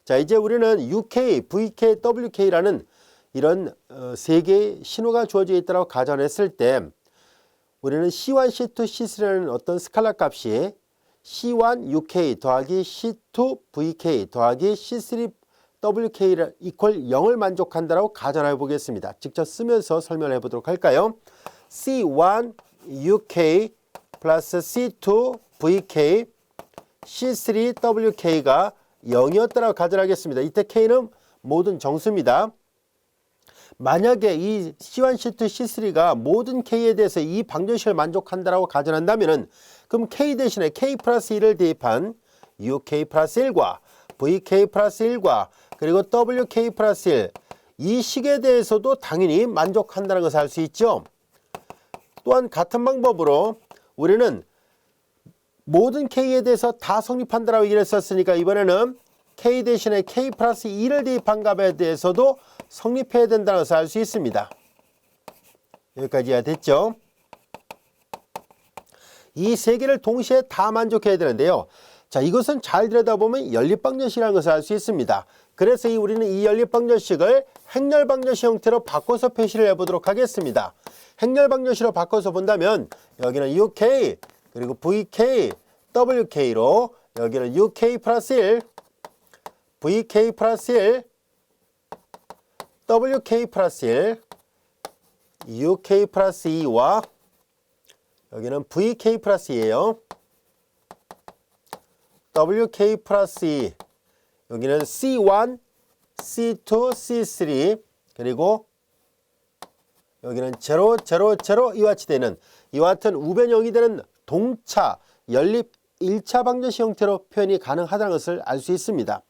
자, 이제 우리는 UK, VK, WK라는 이런 세 개의 신호가 주어져 있다고 가정했을 때 우리는 C1, C2, C3라는 어떤 스칼라 값이 C1 UK 더하기 C2 VK 더하기 C3 WK 이퀄 0을 만족한다라고 가정해 보겠습니다. 직접 쓰면서 설명해 보도록 할까요? C1 UK 플러스 C2 VK C3 WK가 0이었다라고 가정하겠습니다. 이때 K는 모든 정수입니다. 만약에 이 C1, C2, C3가 모든 K에 대해서 이 방정식을 만족한다라고 가정한다면은 그럼 K 대신에 K 플러스 1을 대입한 UK 플러스 1과 VK 플러스 1과 그리고 WK 플러스 1 이 식에 대해서도 당연히 만족한다는 것을 알 수 있죠. 또한 같은 방법으로 우리는 모든 K에 대해서 다 성립한다라고 얘기를 했었으니까 이번에는 K 대신에 K 플러스 2를 대입한 값에 대해서도 성립해야 된다는 것을 알 수 있습니다. 여기까지 이해됐죠? 이 세 개를 동시에 다 만족해야 되는데요. 자, 이것은 잘 들여다보면 연립방정식이라는 것을 알 수 있습니다. 그래서 우리는 이 연립방정식을 행렬방정식 형태로 바꿔서 표시를 해보도록 하겠습니다. 행렬방정식으로 바꿔서 본다면 여기는 UK 그리고 VK, WK로 여기는 UK 플러스 1, VK 플러스 1, WK 플러스 1, UK 플러스 2와 여기는 VK 플러스 2예요. WK 플러스 2, 여기는 C1, C2, C3 그리고 여기는 0, 0, 0 이와 같이 되는 이와 같은 우변형이 되는 동차, 연립 1차 방정식 형태로 표현이 가능하다는 것을 알 수 있습니다.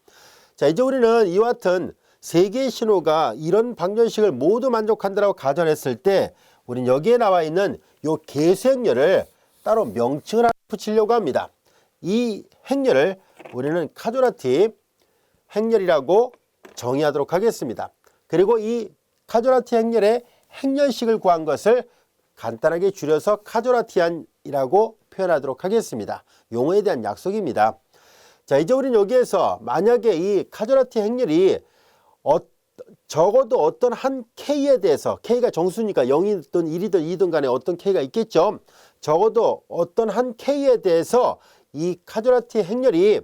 자, 이제 우리는 이와 같은 세 개의 신호가 이런 방정식을 모두 만족한다고 가정했을 때 우리는 여기에 나와 있는 이 개수 행렬을 따로 명칭을 붙이려고 합니다. 이 행렬을 우리는 카조라티 행렬이라고 정의하도록 하겠습니다. 그리고 이 카조라티 행렬의 행렬식을 구한 것을 간단하게 줄여서 카조라티안이라고 표현하도록 하겠습니다. 용어에 대한 약속입니다. 자, 이제 우리는 여기에서 만약에 이 카조라티 행렬이 적어도 어떤 한 K에 대해서 K가 정수니까 0이든 1이든 2든 간에 어떤 K가 있겠죠. 적어도 어떤 한 K에 대해서 이 카조라티 행렬이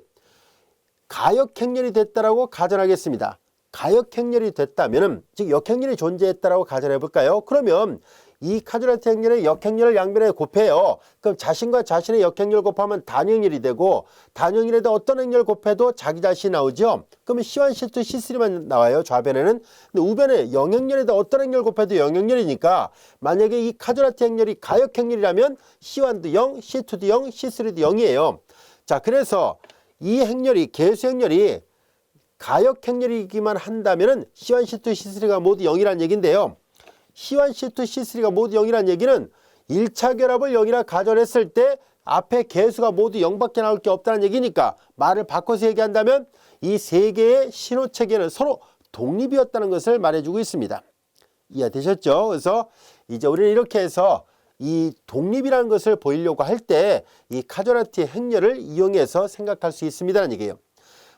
가역 행렬이 됐다라고 가정하겠습니다. 가역 행렬이 됐다면은 즉 역행렬이 존재했다라고 가정해 볼까요? 그러면 이 카조라티 행렬의 역행렬을 양변에 곱해요. 그럼 자신과 자신의 역행렬 곱하면 단행렬이 되고 단행렬에다 어떤 행렬 곱해도 자기 자신이 나오죠. 그러면 C1, C2, C3만 나와요. 좌변에는. 근데 우변에 영행렬에다 어떤 행렬 곱해도 영행렬이니까 만약에 이 카조라티 행렬이 가역 행렬이라면 C1도 0, C2도 0, C3도 0이에요. 자, 그래서 이 행렬이 개수 행렬이 가역 행렬이기만 한다면은 C1, C2, C3가 모두 0이라는 얘기인데요. C1, C2, C3가 모두 0이라는 얘기는 1차 결합을 0이라 가정했을 때 앞에 개수가 모두 0밖에 나올 게 없다는 얘기니까 말을 바꿔서 얘기한다면 이 세 개의 신호체계는 서로 독립이었다는 것을 말해주고 있습니다. 이해되셨죠? 그래서 이제 우리는 이렇게 해서 이 독립이라는 것을 보이려고 할 때 이 카조라티 행렬을 이용해서 생각할 수 있습니다라는 얘기예요.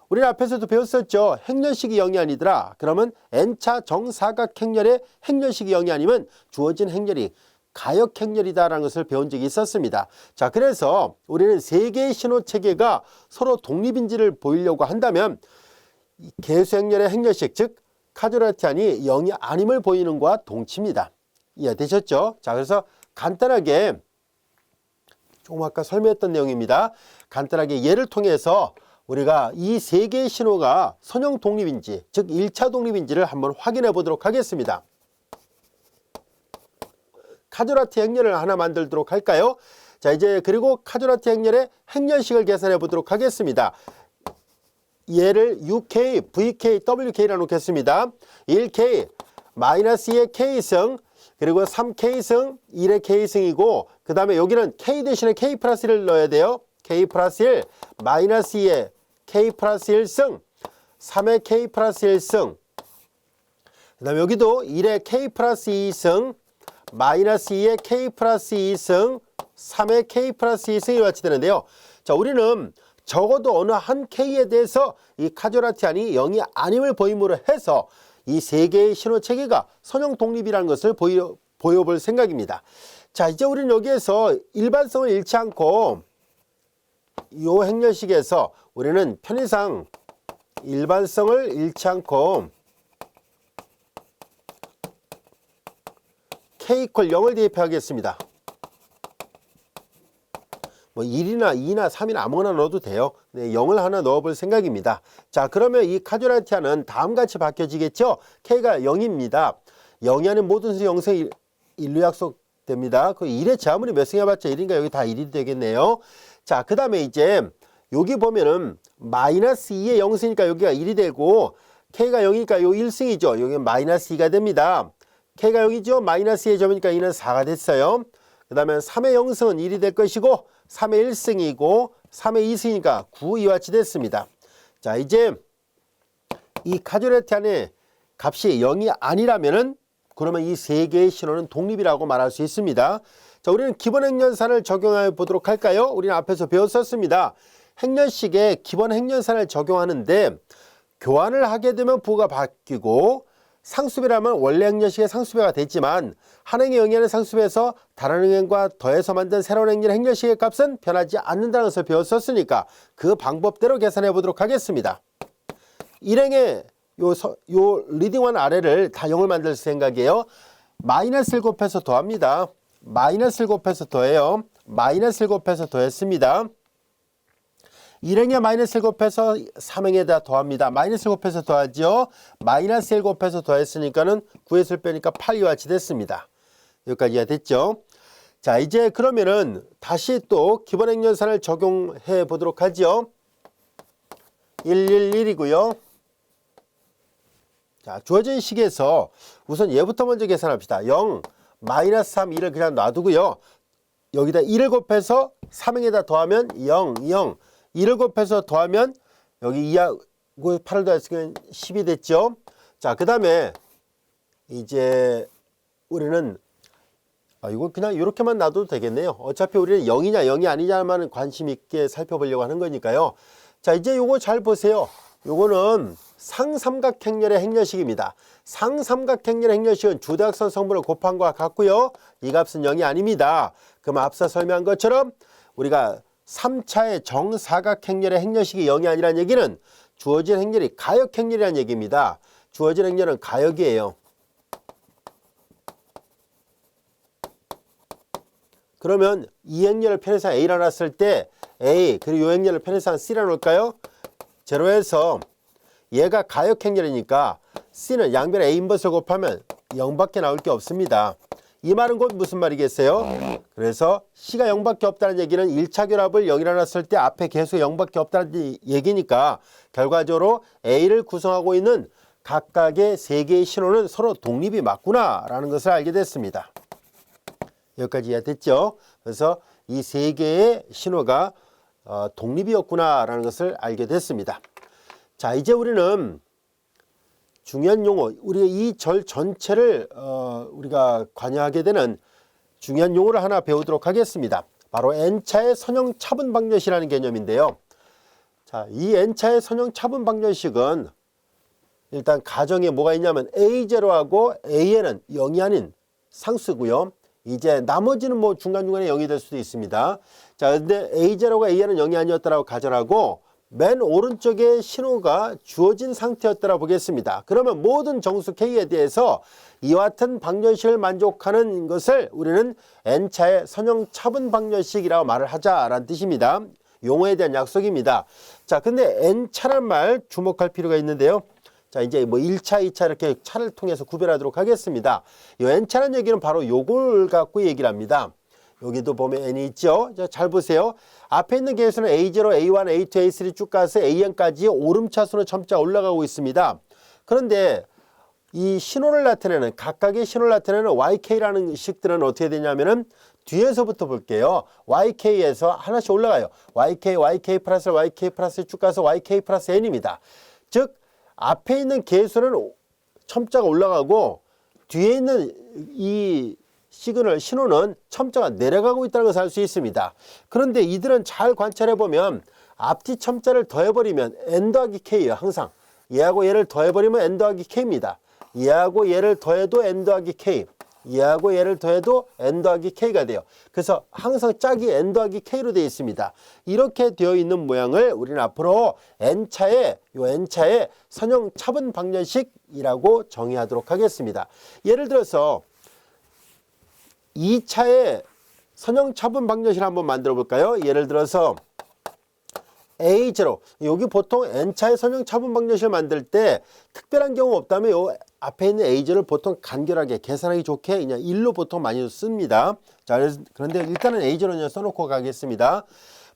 우리는 앞에서도 배웠었죠. 행렬식이 0이 아니더라. 그러면 n차 정사각 행렬의 행렬식이 0이 아니면 주어진 행렬이 가역 행렬이다라는 것을 배운 적이 있었습니다. 자, 그래서 우리는 세 개의 신호 체계가 서로 독립인지를 보이려고 한다면 개수 행렬의 행렬식 즉 카조라티안이 0이 아님을 보이는 것과 동치입니다. 이해되셨죠? 자, 그래서 간단하게 조금 아까 설명했던 내용입니다. 간단하게 예를 통해서 우리가 이 세 개의 신호가 선형 독립인지 즉 1차 독립인지를 한번 확인해 보도록 하겠습니다. 카조라티 행렬을 하나 만들도록 할까요? 자, 이제 그리고 카조라티 행렬의 행렬식을 계산해 보도록 하겠습니다. 얘를 UK, VK, WK라 놓겠습니다. 1K, 마이너스 2의 K승, 그리고 3K승, 1의 K승이고 그 다음에 여기는 K 대신에 K 플러스 1을 넣어야 돼요. K 플러스 1, 마이너스 2의 K 플러스 1승, 3의 K 플러스 1승, 그 다음에 여기도 1의 K 플러스 2승, 마이너스 2의 K 플러스 2승, 3의 K 플러스 2승이 같이 되는데요. 자, 우리는 적어도 어느 한 K에 대해서 이 카조라티안이 0이 아님을 보임으로 해서 이 세 개의 신호 체계가 선형 독립이라는 것을 보여볼 생각입니다. 자, 이제 우리는 여기에서 일반성을 잃지 않고 이 행렬식에서 우리는 편의상 일반성을 잃지 않고 K = 0을 대입하겠습니다. 뭐 1이나 2나 3이나 아무거나 넣어도 돼요. 네, 0을 하나 넣어볼 생각입니다. 자, 그러면 이 카조라티안은 다음같이 바뀌어지겠죠. K가 0입니다. 0이 아닌 모든 수 0승 1로 약속됩니다. 그 1의 제아무리 몇 승 해봤자 1인가 여기 다 1이 되겠네요. 자, 그 다음에 이제 여기 보면은 마이너스 2의 0승이니까 여기가 1이 되고 K가 0이니까 요 1승이죠. 여기 마이너스 2가 됩니다. K가 0이죠. 마이너스 2의 점이니까 2는 4가 됐어요. 그 다음에 3의 0승은 1이 될 것이고 3의 1승이고 3의 2승이니까 9 이와 같이 됐습니다. 자, 이제 이 카조라티안의 값이 0이 아니라면은 그러면 이 세 개의 신호는 독립이라고 말할 수 있습니다. 자, 우리는 기본 행렬산을 적용해 보도록 할까요? 우리는 앞에서 배웠었습니다. 행렬식에 기본 행렬산을 적용하는데 교환을 하게 되면 부호가 바뀌고 상수배라면 원래 행렬식의 상수배가 됐지만 한 행의 영위하는 상수배에서 다른 행과 더해서 만든 새로운 행렬식의 값은 변하지 않는다는 것을 배웠었으니까 그 방법대로 계산해 보도록 하겠습니다. 1행의 요 리딩1 아래를 다 0을 만들 생각이에요. 마이너스를 곱해서 더합니다. 마이너스를 곱해서 더해요. 마이너스를 곱해서 더했습니다. 1행에 마이너스를 곱해서 3행에다 더합니다. 마이너스를 곱해서 더하죠. 마이너스 1 곱해서 더했으니까는 9에서 빼니까 8이와 같이 됐습니다. 여기까지가 됐죠. 자, 이제 그러면은 다시 또 기본 행렬산을 적용해 보도록 하죠. 111이고요. 자, 주어진 식에서 우선 얘부터 먼저 계산합시다. 0, 마이너스 3, 2를 그냥 놔두고요. 여기다 1을 곱해서 3행에다 더하면 0, 0. 1을 곱해서 더하면 여기 2하고 8을 더했으면 10이 됐죠. 자, 그 다음에 이제 우리는 이거 그냥 이렇게만 놔둬도 되겠네요. 어차피 우리는 0이냐 0이 아니냐만 관심 있게 살펴보려고 하는 거니까요. 자, 이제 요거 잘 보세요. 요거는 상삼각행렬의 행렬식입니다. 상삼각행렬의 행렬식은 주대각선 성분을 곱한 것과 같고요. 이 값은 0이 아닙니다. 그럼 앞서 설명한 것처럼 우리가 3차의 정사각행렬의 행렬식이 0이 아니라는 얘기는 주어진 행렬이 가역행렬이라는 얘기입니다. 주어진 행렬은 가역이에요. 그러면 이 행렬을 편의상 A라 놨을 때 A 그리고 이 행렬을 편의상 C라 놓을까요? 제로에서 얘가 가역행렬이니까 C는 양변 A 인버스를 곱하면 0밖에 나올 게 없습니다. 이 말은 곧 무슨 말이겠어요? 그래서 C가 0밖에 없다는 얘기는 1차 결합을 0이라 놨을 때 앞에 계수 0밖에 없다는 얘기니까 결과적으로 A를 구성하고 있는 각각의 세 개의 신호는 서로 독립이 맞구나 라는 것을 알게 됐습니다. 여기까지 이해됐죠? 그래서 이 세 개의 신호가 독립이었구나 라는 것을 알게 됐습니다. 자, 이제 우리는 중요한 용어, 우리가 이 절 전체를 우리가 관여하게 되는 중요한 용어를 하나 배우도록 하겠습니다. 바로 n차의 선형 차분 방정식이라는 개념인데요. 자, 이 n차의 선형 차분 방정식은 일단 가정에 뭐가 있냐면 A0하고 An은 0이 아닌 상수고요. 이제 나머지는 뭐 중간중간에 0이 될 수도 있습니다. 자, 근데 A0가 An은 0이 아니었다라고 가정하고 맨 오른쪽에 신호가 주어진 상태였다라 보겠습니다. 그러면 모든 정수 K에 대해서 이와 같은 방정식을 만족하는 것을 우리는 n차의 선형 차분 방정식이라고 말을 하자라는 뜻입니다. 용어에 대한 약속입니다. 자, 근데 n차란 말 주목할 필요가 있는데요. 자, 이제 뭐 1차, 2차 이렇게 차를 통해서 구별하도록 하겠습니다. 이 n차라는 얘기는 바로 요걸 갖고 얘기를 합니다. 여기도 보면 n이 있죠. 자, 잘 보세요. 앞에 있는 개수는 A0, A1, A2, A3 쭉 가서 AN까지 오름차순으로 점차 올라가고 있습니다. 그런데 이 신호를 나타내는 각각의 신호를 나타내는 YK라는 식들은 어떻게 되냐면은 뒤에서부터 볼게요. YK에서 하나씩 올라가요. YK, YK 플러스 YK 플러스 쭉 가서 YK 플러스 N입니다. 즉 앞에 있는 개수는 첨자가 올라가고 뒤에 있는 이 시그널 신호는 첨자가 내려가고 있다는 것을 알 수 있습니다. 그런데 이들은 잘 관찰해 보면 앞뒤 첨자를 더해버리면 n 더하기 k예요. 항상 얘하고 얘를 더해버리면 n 더하기 k입니다. 얘하고 얘를 더해도 n 더하기 k, 얘하고 얘를 더해도 n 더하기 k가 돼요. 그래서 항상 짝이 n 더하기 k로 되어 있습니다. 이렇게 되어 있는 모양을 우리는 앞으로 n차의 선형 차분 방정식이라고 정의하도록 하겠습니다. 예를 들어서 2차의 선형 차분 방정식을 한번 만들어 볼까요? 예를 들어서 A0, 여기 보통 n차의 선형 차분 방정식을 만들 때 특별한 경우 없다면 요 앞에 있는 A0를 보통 간결하게 계산하기 좋게 그냥 1로 보통 많이 씁니다. 자, 그런데 일단은 A0는 그냥 써놓고 가겠습니다.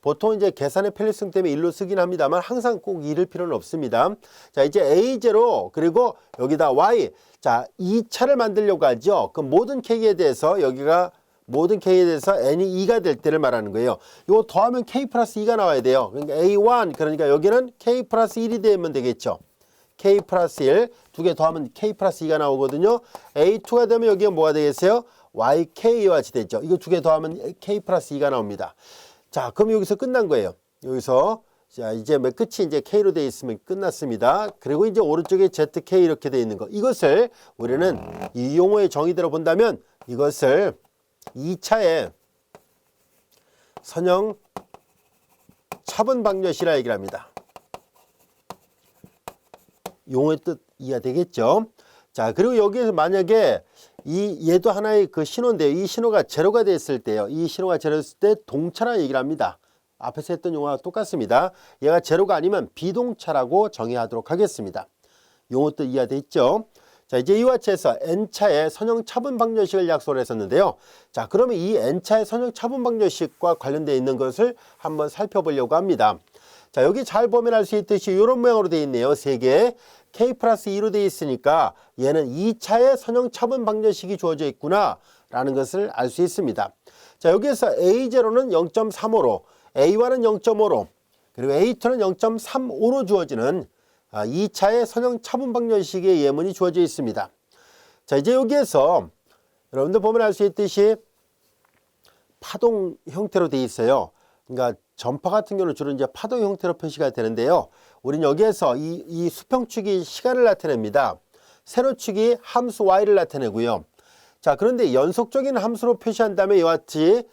보통 이제 계산의 편리성 때문에 1로 쓰긴 합니다만 항상 꼭 잃을 필요는 없습니다. 자, 이제 A0 그리고 여기다 Y. 자, 2차를 만들려고 하죠. 그 모든 K에 대해서 여기가 모든 K에 대해서 n이 2가 될 때를 말하는 거예요. 이거 더하면 K 플러스 2가 나와야 돼요. 그러니까 A1, 그러니까 여기는 K 플러스 1이 되면 되겠죠. K 플러스 1, 두 개 더하면 K 플러스 2가 나오거든요. A2가 되면 여기가 뭐가 되겠어요? YK와 같이 되죠. 이거 두 개 더하면 K 플러스 2가 나옵니다. 자, 그럼 여기서 끝난 거예요. 여기서 자, 이제 끝이 이제 K로 되어 있으면 끝났습니다. 그리고 이제 오른쪽에 ZK 이렇게 되어 있는 거. 이것을 우리는 이 용어의 정의대로 본다면 이것을 2차의 선형 차분 방정식이라 얘기를 합니다. 용어의 뜻 이해가 되겠죠? 자, 그리고 여기에서 만약에 얘도 하나의 그 신호인데요. 이 신호가 제로가 됐을 때요. 이 신호가 제로였을 때 동차라는 얘기를 합니다. 앞에서 했던 용어와 똑같습니다. 얘가 제로가 아니면 비동차라고 정의하도록 하겠습니다. 용어 뜻 이해가 됐죠? 자, 이제 이와 같이 해서 n차의 선형 차분 방정식을 약속을 했었는데요. 자, 그러면 이 n차의 선형 차분 방정식과 관련되어 있는 것을 한번 살펴보려고 합니다. 자, 여기 잘 보면 알 수 있듯이 이런 모양으로 되어 있네요. 3개. K 플러스 2로 되어 있으니까 얘는 2차의 선형 차분 방정식이 주어져 있구나 라는 것을 알 수 있습니다. 자, 여기에서 A0는 0.35로, A1은 0.5로, 그리고 A2는 0.35로 주어지는 2차의 선형 차분 방정식의 예문이 주어져 있습니다. 자, 이제 여기에서 여러분들 보면 알 수 있듯이 파동 형태로 되어 있어요. 그러니까 전파 같은 경우는 주로 이제 파동 형태로 표시가 되는데요. 우리는 여기에서 이 수평축이 시간을 나타냅니다. 세로축이 함수 y를 나타내고요. 자, 그런데 연속적인 함수로 표시한다면 이와 같이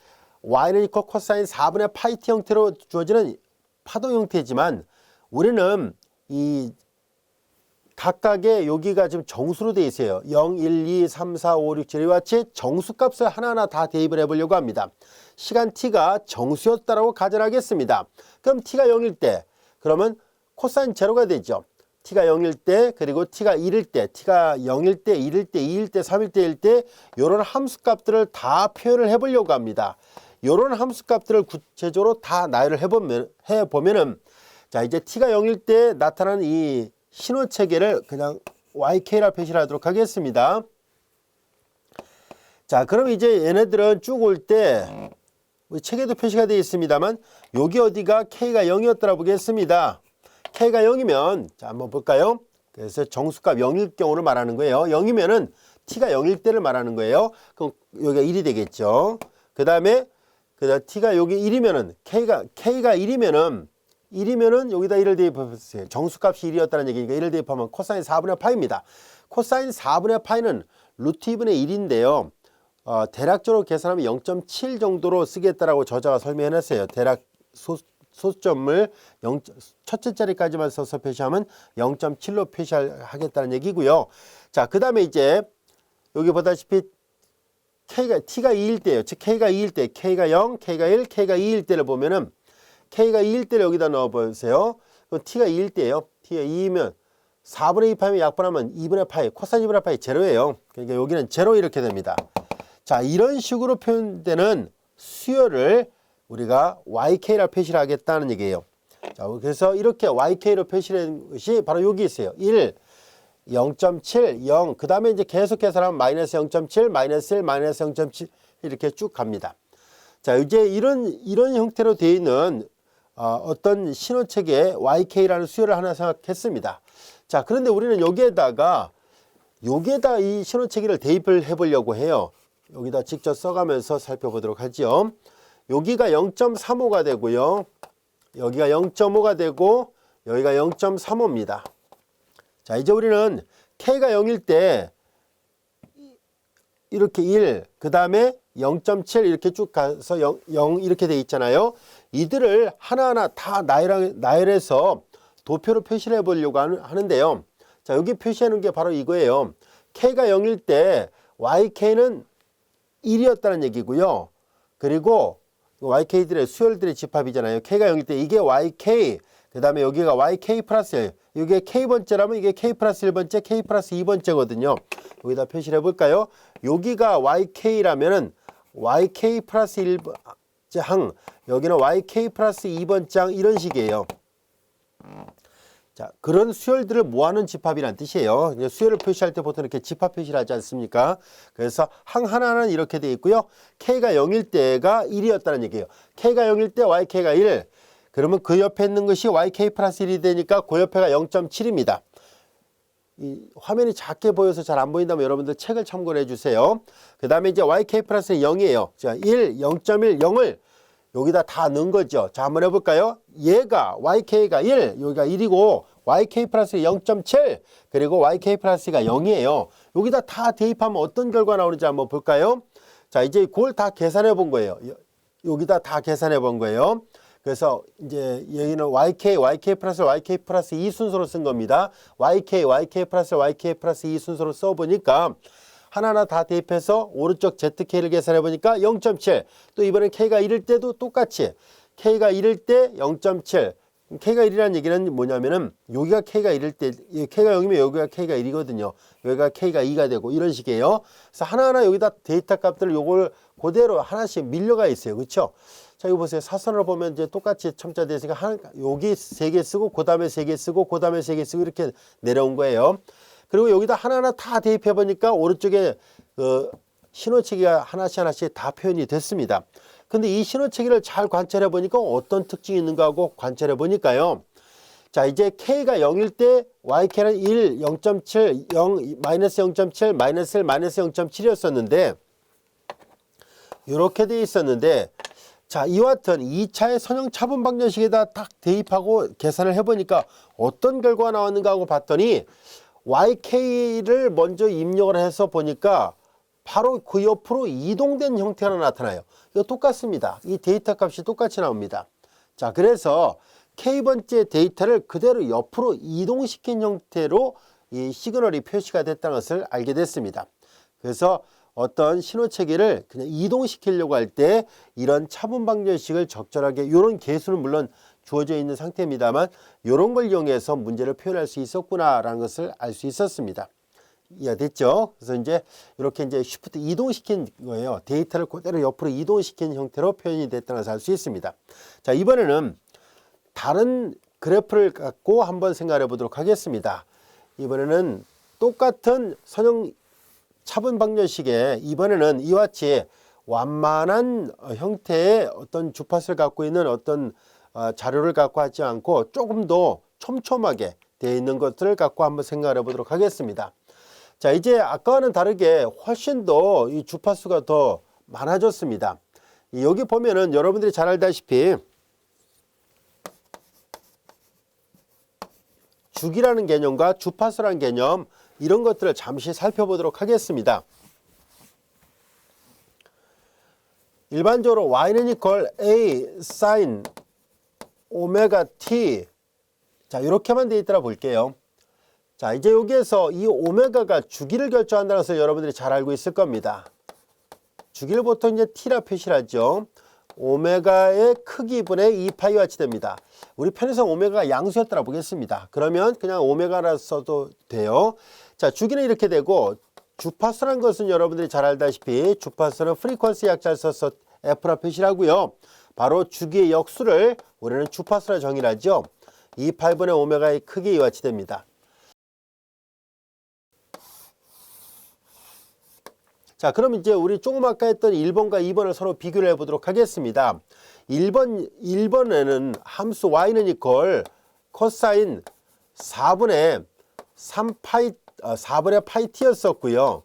y는 이퀄 코사인 4분의 파이 t 형태로 주어지는 파동 형태지만 우리는 이 각각의 여기가 지금 정수로 되어 있어요. 0, 1, 2, 3, 4, 5, 6, 7 이와 같이 정수값을 하나하나 다 대입을 해보려고 합니다. 시간 t가 정수였다라고 가정하겠습니다. 그럼 t가 0일 때 그러면 코사인 제로가 되죠. t가 0일 때 그리고 t가 1일 때 t가 0일 때 1일 때 2일 때 3일 때일 때 이런 함수값들을 다 표현을 해보려고 합니다. 이런 함수값들을 구체적으로 다 나열을 해보면은 자, 이제 t가 0일 때 나타나는 이 신호 체계를 그냥 YK라 표시를 하도록 하겠습니다. 자, 그럼 이제 얘네들은 쭉 올 때 책에도 표시가 되어 있습니다만 여기 어디가 K가 0이었더라 보겠습니다. K가 0이면 자, 한번 볼까요? 그래서 정수값 0일 경우를 말하는 거예요. 0이면은 T가 0일 때를 말하는 거예요. 그럼 여기가 1이 되겠죠. 그 다음에 T가 여기 1이면은 K가 1이면은 여기다 1을 대입해보세요. 정수값이 1이었다는 얘기니까 1을 대입하면 코사인 4분의 파이입니다. 코사인 4분의 파이는 루트 2분의 1인데요. 대략적으로 계산하면 0.7 정도로 쓰겠다라고 저자가 설명해놨어요. 대략 소수점을 첫째 자리까지만 써서 표시하면 0.7로 표시하겠다는 얘기고요. 자, 그 다음에 이제 여기 보다시피 T가 2일 때예요. 즉 K가 2일 때, K가 0, K가 1, K가 2일 때를 보면은 K가 2일 때를 여기다 넣어보세요. 그럼 T가 2일 때예요. T가 2이면 4분의 2 파이면 약분하면 2분의 파이, 코사인 2분의 파이 제로예요. 그러니까 여기는 제로 이렇게 됩니다. 자, 이런 식으로 표현되는 수열을 우리가 YK라 표시를 하겠다는 얘기예요. 자, 그래서 이렇게 YK로 표시된 것이 바로 여기 있어요. 1, 0.7, 0, 그 다음에 이제 계속 계산하면 마이너스 0.7, 마이너스 1, 마이너스 0.7 이렇게 쭉 갑니다. 자, 이제 이런 형태로 되어 있는 어떤 신호체계에 YK라는 수열을 하나 생각했습니다. 자, 그런데 우리는 여기에다 이 신호체계를 대입을 해보려고 해요. 여기다 직접 써가면서 살펴보도록 하죠. 여기가 0.35가 되고요. 여기가 0.5가 되고 여기가 0.35입니다. 자, 이제 우리는 K가 0일 때 이렇게 1, 그 다음에 0.7 이렇게 쭉 가서 0 이렇게 돼 있잖아요. 이들을 하나하나 다 나열해서 도표로 표시를 해보려고 하는데요. 자, 여기 표시하는 게 바로 이거예요. K가 0일 때 YK는 1이었다는 얘기고요. 그리고 YK들의 수열들의 집합이잖아요. K가 0일 때 이게 YK, 그 다음에 여기가 YK 플러스 1. 이게 K번째라면 이게 K 플러스 1번째, K 플러스 2번째거든요. 여기다 표시를 해볼까요? 여기가 YK라면은 YK 플러스 1번째 항, 여기는 YK 플러스 2번째 항, 이런 식이에요. 자, 그런 수열들을 모아놓은 집합이란 뜻이에요. 수열을 표시할 때 보통 이렇게 집합 표시를 하지 않습니까? 그래서 항 하나는 이렇게 되어 있고요. K가 0일 때가 1이었다는 얘기예요. K가 0일 때 YK가 1. 그러면 그 옆에 있는 것이 YK 플러스 1이 되니까 그 옆에가 0.7입니다. 이 화면이 작게 보여서 잘 안 보인다면 여러분들 책을 참고를 해주세요. 그 다음에 이제 YK 플러스는 0이에요. 자, 1, 0.1, 0을 여기다 다 넣은 거죠. 자, 한번 해볼까요? 얘가 YK가 1, 여기가 1이고 YK 플러스 0.7, 그리고 YK 플러스가 0이에요. 여기다 다 대입하면 어떤 결과 나오는지 한번 볼까요? 자, 이제 그걸 다 계산해 본 거예요. 여기다 다 계산해 본 거예요. 그래서 이제 여기는 YK 플러스 2 순서로 쓴 겁니다. YK 플러스 2 순서로 써보니까 하나하나 다 대입해서 오른쪽 ZK를 계산해 보니까 0.7. 또 이번엔 K가 1일 때도 똑같이 K가 1일 때 0.7. K가 1이라는 얘기는 뭐냐면은 여기가 K가 1일 때 K가 0이면 여기가 K가 1이거든요. 여기가 K가 2가 되고 이런 식이에요. 그래서 하나하나 여기다 데이터 값들을 요걸 그대로 하나씩 밀려가 있어요. 그렇죠? 자, 이거 보세요. 사선을 보면 이제 똑같이 첨자 됐으니까 여기 3개 쓰고 그다음에 3개 쓰고 그다음에 3개 쓰고 이렇게 내려온 거예요. 그리고 여기다 하나하나 다 대입해 보니까 오른쪽에 신호체계가 하나씩 다 표현이 됐습니다. 근데 이 신호체계를 잘 관찰해 보니까 어떤 특징이 있는가 하고 관찰해 보니까요. 자, 이제 K가 0일 때 YK는 1, 0.7, 0, 마이너스 0.7, 마이너스 1, 마이너스 0.7이었었는데 이렇게 돼 있었는데, 자, 이와 같은 2차의 선형 차분 방정식에다 딱 대입하고 계산을 해보니까 어떤 결과가 나왔는가 하고 봤더니 YK를 먼저 입력을 해서 보니까 바로 그 옆으로 이동된 형태가 나타나요. 이거 똑같습니다. 이 데이터 값이 똑같이 나옵니다. 자, 그래서 K번째 데이터를 그대로 옆으로 이동시킨 형태로 이 시그널이 표시가 됐다는 것을 알게 됐습니다. 그래서 어떤 신호체계를 그냥 이동시키려고 할 때 이런 차분 방정식을 적절하게, 이런 개수는 물론 주어져 있는 상태입니다만 이런 걸 이용해서 문제를 표현할 수 있었구나라는 것을 알 수 있었습니다. 이해됐죠? 그래서 이제 이렇게 이제 쉬프트 이동시킨 거예요. 데이터를 그대로 옆으로 이동시킨 형태로 표현이 됐다는 것을 알 수 있습니다. 자, 이번에는 다른 그래프를 갖고 한번 생각해 보도록 하겠습니다. 이번에는 똑같은 선형 차분 방정식에 이번에는 이와 같이 완만한 형태의 어떤 주파수를 갖고 있는 어떤 자료를 갖고 하지 않고 조금 더 촘촘하게 되어 있는 것들을 갖고 한번 생각해 보도록 하겠습니다. 자, 이제 아까와는 다르게 훨씬 더 이 주파수가 더 많아졌습니다. 여기 보면은 여러분들이 잘 알다시피 주기라는 개념과 주파수라는 개념, 이런 것들을 잠시 살펴보도록 하겠습니다. 일반적으로 y는 equal a sin 오메가 t, 자, 이렇게만 되어 있더라 볼게요. 자, 이제 여기에서 이 오메가가 주기를 결정한다는 것을 여러분들이 잘 알고 있을 겁니다. 주기를 보통 이제 t라 표시를 하죠. 오메가의 크기분의 2파이와 같이 됩니다. 우리 편에서 오메가가 양수였더라 보겠습니다. 그러면 그냥 오메가라 써도 돼요. 자, 주기는 이렇게 되고, 주파수라는 것은 여러분들이 잘 알다시피 주파수는 프리퀀시 약자를 써서 F라 표시를 하고요. 바로 주기의 역수를 우리는 주파수라 정의를 하죠. 2파이분의 오메가의 크기 이와 같이 됩니다. 자, 그럼 이제 우리 조금 아까 했던 1번과 2번을 서로 비교를 해보도록 하겠습니다. 1번에는 함수 y는 equal 코사인 4분의 4분의 t였었고요.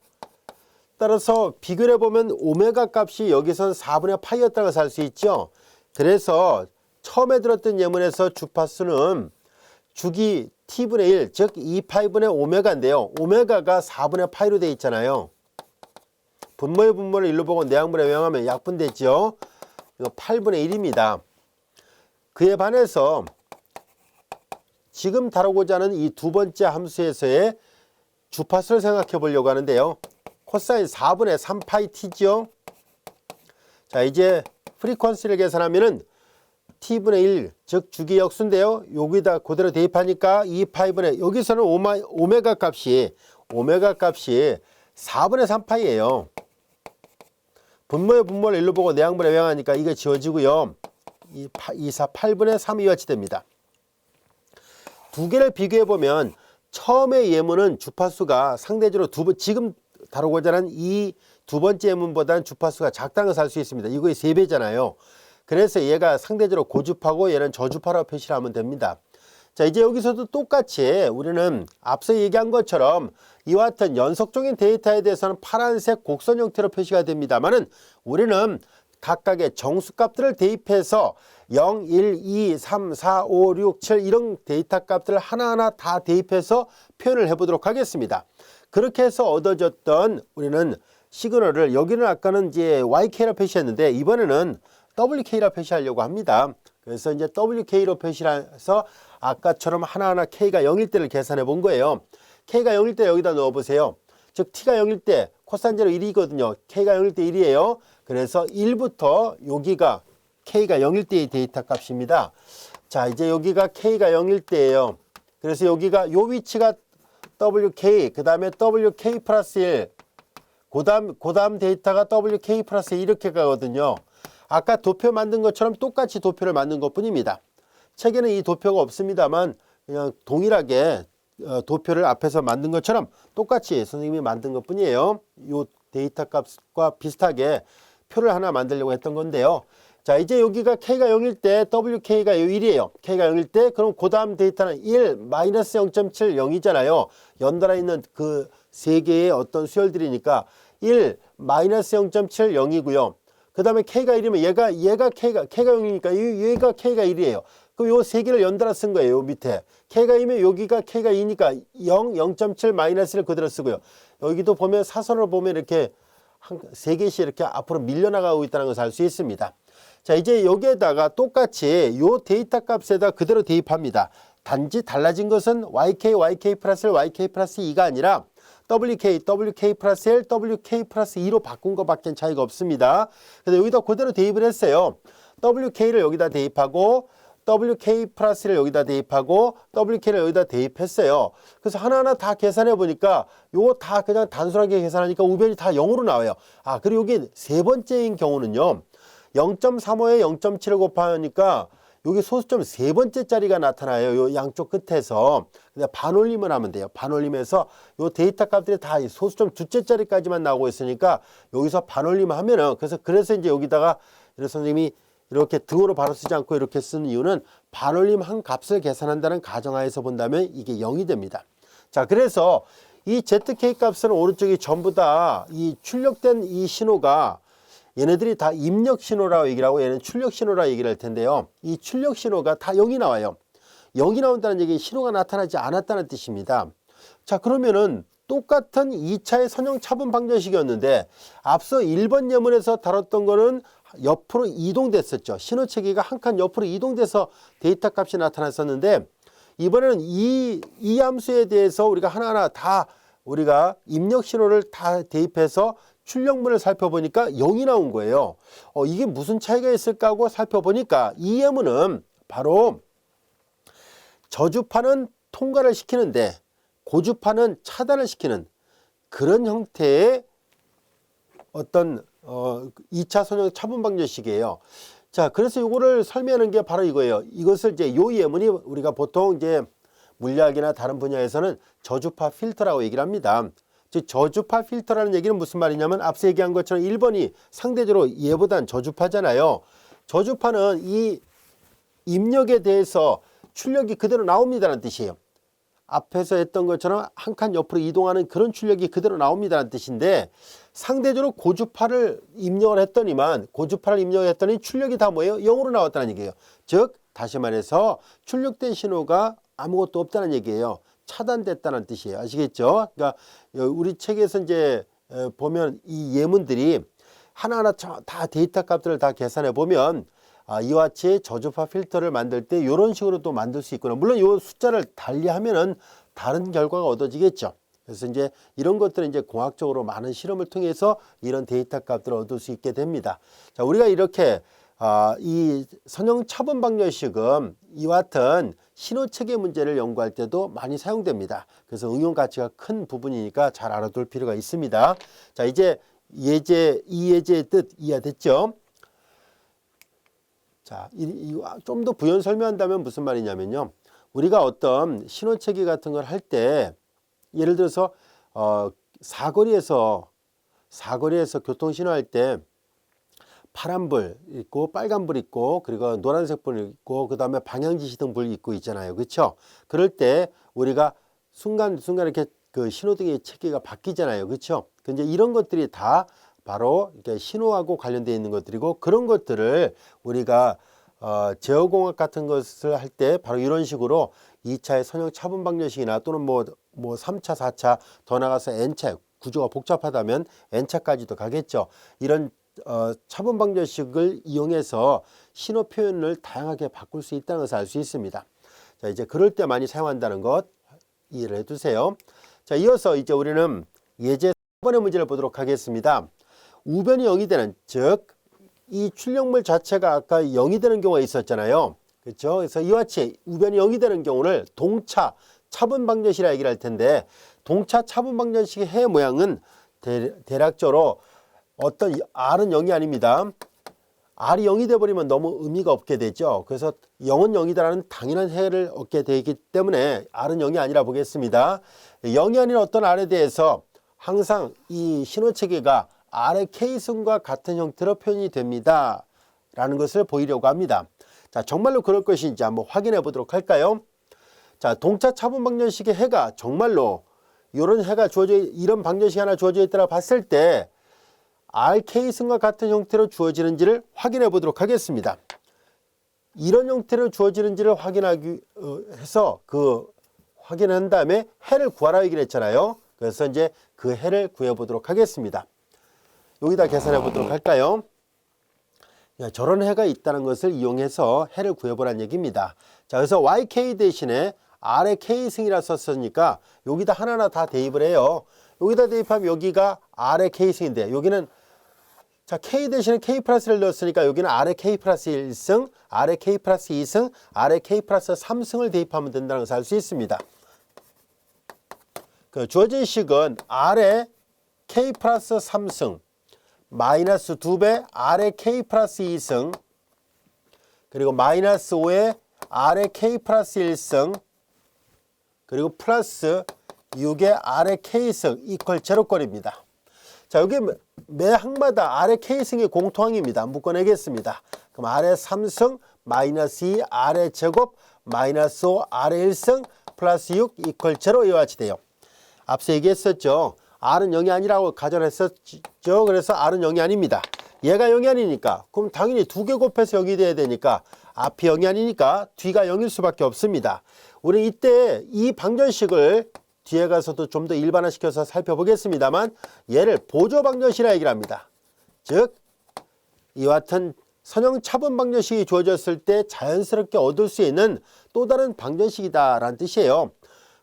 따라서 비교를 해보면 오메가 값이 여기선 4분의 파이였다는 것을 알 수 있죠. 그래서 처음에 들었던 예문에서 주파수는 주기 t분의 1, 즉 2파이분의 오메가인데요. 오메가가 4분의 파이로 되어 있잖아요. 분모의 분모를 1로 보고 내양분의 외양하면 약분되죠. 이거 8분의 1입니다. 그에 반해서 지금 다루고자 하는 이 두 번째 함수에서의 주파수를 생각해 보려고 하는데요. 코사인 4분의 3파이 t죠. 자, 이제 프리퀀시를 계산하면은 t분의 1, 즉 주기 역수인데요. 여기다 그대로 대입하니까 2파이분의, 여기서는 오메가 값이 4분의 3파이예요. 분모의 분모를 1로 보고 내양분의 외양하니까 이게 지워지고요. 2, 4, 8분의 3이 같이 됩니다. 두 개를 비교해 보면 처음의 예문은 주파수가 상대적으로 지금 다루고자 하는 이 두 번째 예문보다는 주파수가 작다는 것을 알 수 있습니다. 이거의 3배잖아요. 그래서 얘가 상대적으로 고주파고 얘는 저주파라고 표시를 하면 됩니다. 자, 이제 여기서도 똑같이 우리는 앞서 얘기한 것처럼 이와 같은 연속적인 데이터에 대해서는 파란색 곡선 형태로 표시가 됩니다만은 우리는 각각의 정수값들을 대입해서 0, 1, 2, 3, 4, 5, 6, 7 이런 데이터 값들을 하나하나 다 대입해서 표현을 해보도록 하겠습니다. 그렇게 해서 얻어졌던 우리는 시그널을 여기는 아까는 이제 YK라 표시했는데 이번에는 WK라 표시하려고 합니다. 그래서 이제 WK로 표시해서 아까처럼 하나하나 K가 0일 때를 계산해 본 거예요. K가 0일 때 여기다 넣어 보세요. 즉 T가 0일 때 코사인 제로 1이거든요. K가 0일 때 1이에요. 그래서 1부터 여기가 K가 0일 때의 데이터 값입니다. 자, 이제 여기가 K가 0일 때예요. 그래서 여기가 요 위치가 WK, 그 다음에 WK 플러스 1, 그 다음 데이터가 WK 플러스 1 이렇게 가거든요. 아까 도표 만든 것처럼 똑같이 도표를 만든 것 뿐입니다. 책에는 이 도표가 없습니다만 그냥 동일하게 도표를 앞에서 만든 것처럼 똑같이 선생님이 만든 것 뿐이에요. 이 데이터 값과 비슷하게 표를 하나 만들려고 했던 건데요. 자, 이제 여기가 K가 0일 때 WK가 1이에요. K가 0일 때 그럼 그 다음 데이터는 1, 마이너스 0.7, 0이잖아요. 연달아 있는 그 세 개의 어떤 수열들이니까 1, 마이너스 0.7, 0이고요. 그 다음에 K가 1이면 얘가 K가 0이니까 얘가 K가 1이에요. 그럼 요 세 개를 연달아 쓴 거예요. 요 밑에. K가 2면 여기가 K가 2니까 0, 0.7, 마이너스를 그대로 쓰고요. 여기도 보면 사선으로 보면 이렇게 세 개씩 이렇게 앞으로 밀려나가고 있다는 것을 알 수 있습니다. 자, 이제 여기에다가 똑같이 요 데이터 값에다 그대로 대입합니다. 단지 달라진 것은 YK 플러스 1, YK 플러스 2가 아니라 WK 플러스 1, WK 플러스 2로 바꾼 것밖에 차이가 없습니다. 그래서 여기다 그대로 대입을 했어요. WK를 여기다 대입하고 WK 플러스를 여기다 대입하고 WK를 여기다 대입했어요. 그래서 하나하나 다 계산해 보니까 요거 다 그냥 단순하게 계산하니까 우변이 다 0으로 나와요. 아, 그리고 여기 세 번째인 경우는요. 0.35에 0.7을 곱하니까 여기 소수점 세 번째 자리가 나타나요. 요 양쪽 끝에서. 그냥 반올림을 하면 돼요. 반올림해서 요 데이터 값들이 다 소수점 두째 자리까지만 나오고 있으니까 여기서 반올림 하면은 그래서 이제 여기다가 선생님이 이렇게 등으로 바로 쓰지 않고 이렇게 쓰는 이유는 반올림 한 값을 계산한다는 가정하에서 본다면 이게 0이 됩니다. 자, 그래서 이 ZK 값은 오른쪽이 전부 다 이 출력된 이 신호가 얘네들이 다 입력 신호라고 얘기를 하고 얘는 출력 신호라고 얘기를 할 텐데요. 이 출력 신호가 다 0이 나와요. 0이 나온다는 얘기는 신호가 나타나지 않았다는 뜻입니다. 자, 그러면은 똑같은 2차의 선형 차분 방정식이었는데 앞서 1번 예문에서 다뤘던 거는 옆으로 이동됐었죠. 신호 체계가 한 칸 옆으로 이동돼서 데이터 값이 나타났었는데 이번에는 이 함수에 대해서 우리가 하나하나 다 우리가 입력 신호를 다 대입해서 출력문을 살펴보니까 0이 나온 거예요. 이게 무슨 차이가 있을까 하고 살펴보니까 이 예문은 바로 저주파는 통과를 시키는데 고주파는 차단을 시키는 그런 형태의 어떤 2차 선형 차분 방정식이에요. 자, 그래서 이거를 설명하는 게 바로 이거예요. 이것을 이제 요 예문이 우리가 보통 이제 물리학이나 다른 분야에서는 저주파 필터라고 얘기를 합니다. 즉 저주파 필터라는 얘기는 무슨 말이냐면 앞서 얘기한 것처럼 1번이 상대적으로 얘보단 저주파잖아요. 저주파는 이 입력에 대해서 출력이 그대로 나옵니다라는 뜻이에요. 앞에서 했던 것처럼 한 칸 옆으로 이동하는 그런 출력이 그대로 나옵니다라는 뜻인데, 상대적으로 고주파를 입력을 했더니 출력이 다 뭐예요? 0으로 나왔다는 얘기예요. 즉 다시 말해서 출력된 신호가 아무것도 없다는 얘기예요. 차단됐다는 뜻이에요. 아시겠죠? 그러니까 우리 책에서 이제 보면 이 예문들이 하나하나 다 데이터 값들을 다 계산해 보면 이와 같이 저주파 필터를 만들 때 이런 식으로 또 만들 수 있구나. 물론 이 숫자를 달리하면은 다른 결과가 얻어지겠죠. 그래서 이제 이런 것들은 이제 공학적으로 많은 실험을 통해서 이런 데이터 값들을 얻을 수 있게 됩니다. 자, 우리가 이렇게 이 선형 차분 방정식은 이와 같은 신호 체계 문제를 연구할 때도 많이 사용됩니다. 그래서 응용 가치가 큰 부분이니까 잘 알아둘 필요가 있습니다. 자, 이제 이 예제의 뜻 이해됐죠? 자, 좀 더 부연 설명한다면 무슨 말이냐면요. 우리가 어떤 신호 체계 같은 걸 할 때, 예를 들어서 사거리에서 교통신호 할 때 파란불 있고 빨간불 있고 그리고 노란색 불 있고 그 다음에 방향지시등 불 있고 있잖아요. 그렇죠? 그럴 때 우리가 순간순간 이렇게 그 신호등의 체계가 바뀌잖아요. 그렇죠? 근데 이런 것들이 다 바로 이렇게 신호하고 관련되어 있는 것들이고, 그런 것들을 우리가 제어공학 같은 것을 할 때 바로 이런 식으로 2차의 선형 차분 방정식이나 또는 뭐 3차, 4차 더 나가서 N차, 구조가 복잡하다면 N차까지도 가겠죠. 이런 차분 방정식을 이용해서 신호 표현을 다양하게 바꿀 수 있다는 것을 알 수 있습니다. 자, 이제 그럴 때 많이 사용한다는 것 이해를 해 두세요. 자, 이어서 이제 우리는 예제 4번의 문제를 보도록 하겠습니다. 우변이 0이 되는, 즉 이 출력물 자체가 아까 0이 되는 경우가 있었잖아요. 그렇죠? 그래서 이와 같이 우변이 0이 되는 경우를 동차 차분 방정식이라 얘기를 할 텐데, 동차 차분 방정식의 해 모양은 대략적으로 어떤 R은 0이 아닙니다. R이 0이 돼버리면 너무 의미가 없게 되죠. 그래서 0은 0이다라는 당연한 해를 얻게 되기 때문에 R은 0이 아니라 보겠습니다. 0이 아닌 어떤 R에 대해서 항상 이 신호체계가 R의 K승과 같은 형태로 표현이 됩니다 라는 것을 보이려고 합니다. 자, 정말로 그럴 것인지 한번 확인해 보도록 할까요? 자, 동차 차분 방정식의 해가 정말로 이런 해가 이런 방정식이 하나 주어져 있다고 봤을 때 RK승과 같은 형태로 주어지는지를 확인해 보도록 하겠습니다. 이런 형태로 주어지는지를 확인하기 해서 확인한 다음에 해를 구하라 얘기를 했잖아요. 그래서 이제 그 해를 구해 보도록 하겠습니다. 여기다 계산해 보도록 할까요? 저런 해가 있다는 것을 이용해서 해를 구해보라는 얘기입니다. 자, 그래서 YK 대신에 R의 K승이라 썼으니까 여기다 하나하나 다 대입을 해요. 여기다 대입하면 여기가 R의 K승인데, 여기는 자, K 대신에 K 플러스를 넣었으니까 여기는 R의 K 플러스 1승, R의 K 플러스 2승, R의 K 플러스 3승을 대입하면 된다는 것을 알 수 있습니다. 그 주어진 식은 R의 K 플러스 3승 마이너스 2배 R의 K 플러스 2승 그리고 마이너스 5의 R의 K 플러스 1승 그리고 플러스 6의 R의 K승 이퀄 제로꼴입니다. 자, 여기 매 항마다 R의 K승이 공통항입니다. 묶어내겠습니다. 그럼 R의 3승 마이너스 2 R의 제곱 마이너스 5 R의 1승 플러스 6 이퀄 제로 이와 같이 돼요. 앞서 얘기했었죠. R은 0이 아니라고 가정했었죠. 그래서 R은 0이 아닙니다. 얘가 0이 아니니까 그럼 당연히 2개 곱해서 0이 돼야 되니까 앞이 0이 아니니까 뒤가 0일 수밖에 없습니다. 우리 이때 이 방정식을 뒤에 가서도 좀 더 일반화시켜서 살펴보겠습니다만 얘를 보조 방정식이라 얘기를 합니다. 즉 이와 같은 선형 차분 방정식이 주어졌을 때 자연스럽게 얻을 수 있는 또 다른 방정식이다 라는 뜻이에요.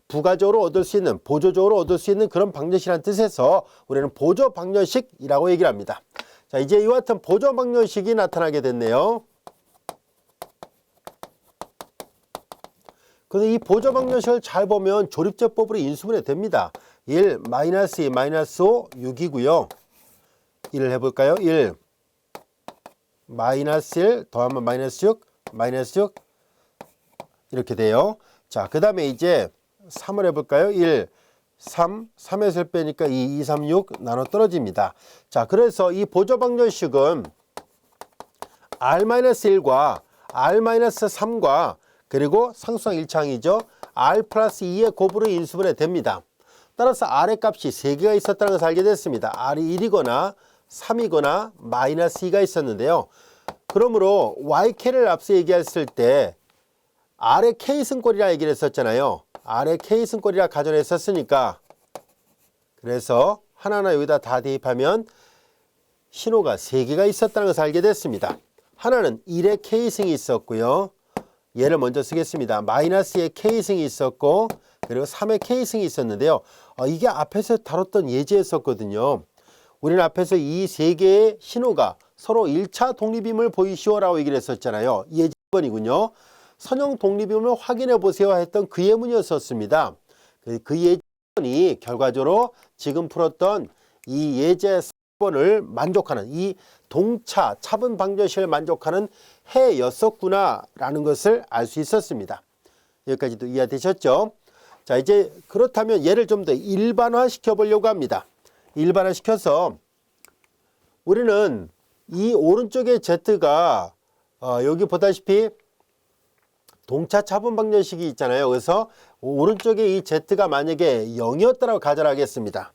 부가적으로 얻을 수 있는, 보조적으로 얻을 수 있는 그런 방정식이라는 뜻에서 우리는 보조 방정식이라고 얘기를 합니다. 자, 이제 이와 같은 보조 방정식이 나타나게 됐네요. 그래서 이 보조 방정식을 잘 보면 조립제법으로 인수분해 됩니다. 1, 마이너스 2, 마이너스 5, 6이고요. 1을 해볼까요? 1, 마이너스 1, 더하면 마이너스 6, 마이너스 6 이렇게 돼요. 자, 그 다음에 이제 3을 해볼까요? 1, 3, 3에서 1 빼니까 2, 2, 3, 6 나눠 떨어집니다. 자, 그래서 이 보조 방정식은 R-1과 R-3과 그리고 상수항 1차항이죠. R 플러스 2의 곱으로 인수분해 됩니다. 따라서 R의 값이 3개가 있었다는 것을 알게 됐습니다. R이 1이거나 3이거나 마이너스 2가 있었는데요. 그러므로 YK를 앞서 얘기했을 때 R의 K승꼴이라 얘기를 했었잖아요. R의 K승꼴이라 가정했었으니까 그래서 하나하나 여기다 다 대입하면 신호가 3개가 있었다는 것을 알게 됐습니다. 하나는 1의 K승이 있었고요. 얘를 먼저 쓰겠습니다. 마이너스의 K승이 있었고 그리고 3의 K승이 있었는데요. 이게 앞에서 다뤘던 예제였었거든요. 우리는 앞에서 이 3개의 신호가 서로 1차 독립임을 보이시오라고 얘기를 했었잖아요. 예제 1번이군요. 선형 독립임을 확인해 보세요 했던 그 예문이었었습니다. 그 예제문이 결과적으로 지금 풀었던 이 예제 4번을 만족하는 이 동차 차분 방정식을 만족하는 해였었구나 라는 것을 알 수 있었습니다. 여기까지도 이해되셨죠? 자, 이제 그렇다면 얘를 좀 더 일반화 시켜 보려고 합니다. 일반화 시켜서 우리는 이 오른쪽의 Z가 여기 보다시피 동차 차분 방정식이 있잖아요. 그래서 오른쪽에 이 Z가 만약에 0이었다고 가정하겠습니다.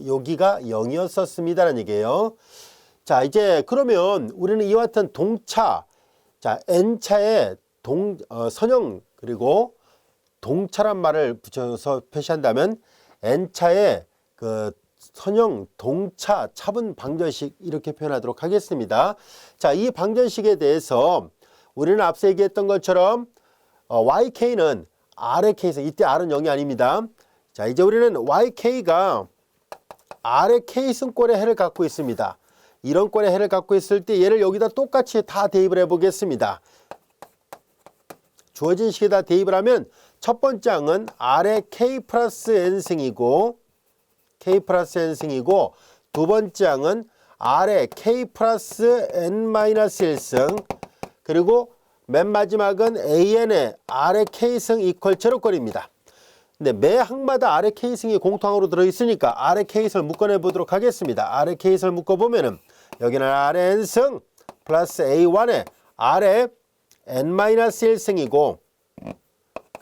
여기가 0이었었습니다라는 얘기예요. 자, 이제 그러면 우리는 이와 같은 동차, 자, N차에 선형 그리고 동차란 말을 붙여서 표시한다면 N차에 그 선형 동차 차분 방정식 이렇게 표현하도록 하겠습니다. 자, 이 방정식에 대해서 우리는 앞서 얘기했던 것처럼 YK는 R의 K승, 이때 R은 0이 아닙니다. 자, 이제 우리는 YK가 R의 K승꼴의 해를 갖고 있습니다. 이런 꼴의 해를 갖고 있을 때 얘를 여기다 똑같이 다 대입을 해 보겠습니다. 주어진 식에다 대입을 하면 첫 번째 항은 R의 K 플러스 N승이고 두 번째 항은 R의 K 플러스 N-1승 그리고 맨 마지막은 AN의 R의 K승 이퀄 제로꼴입니다. 근데 매 항마다 R의 K승이 공통항으로 들어있으니까 R의 K승을 묶어내 보도록 하겠습니다. R의 K승을 묶어보면은 여기는 R의 N승 플러스 A1의 R의 N-1승이고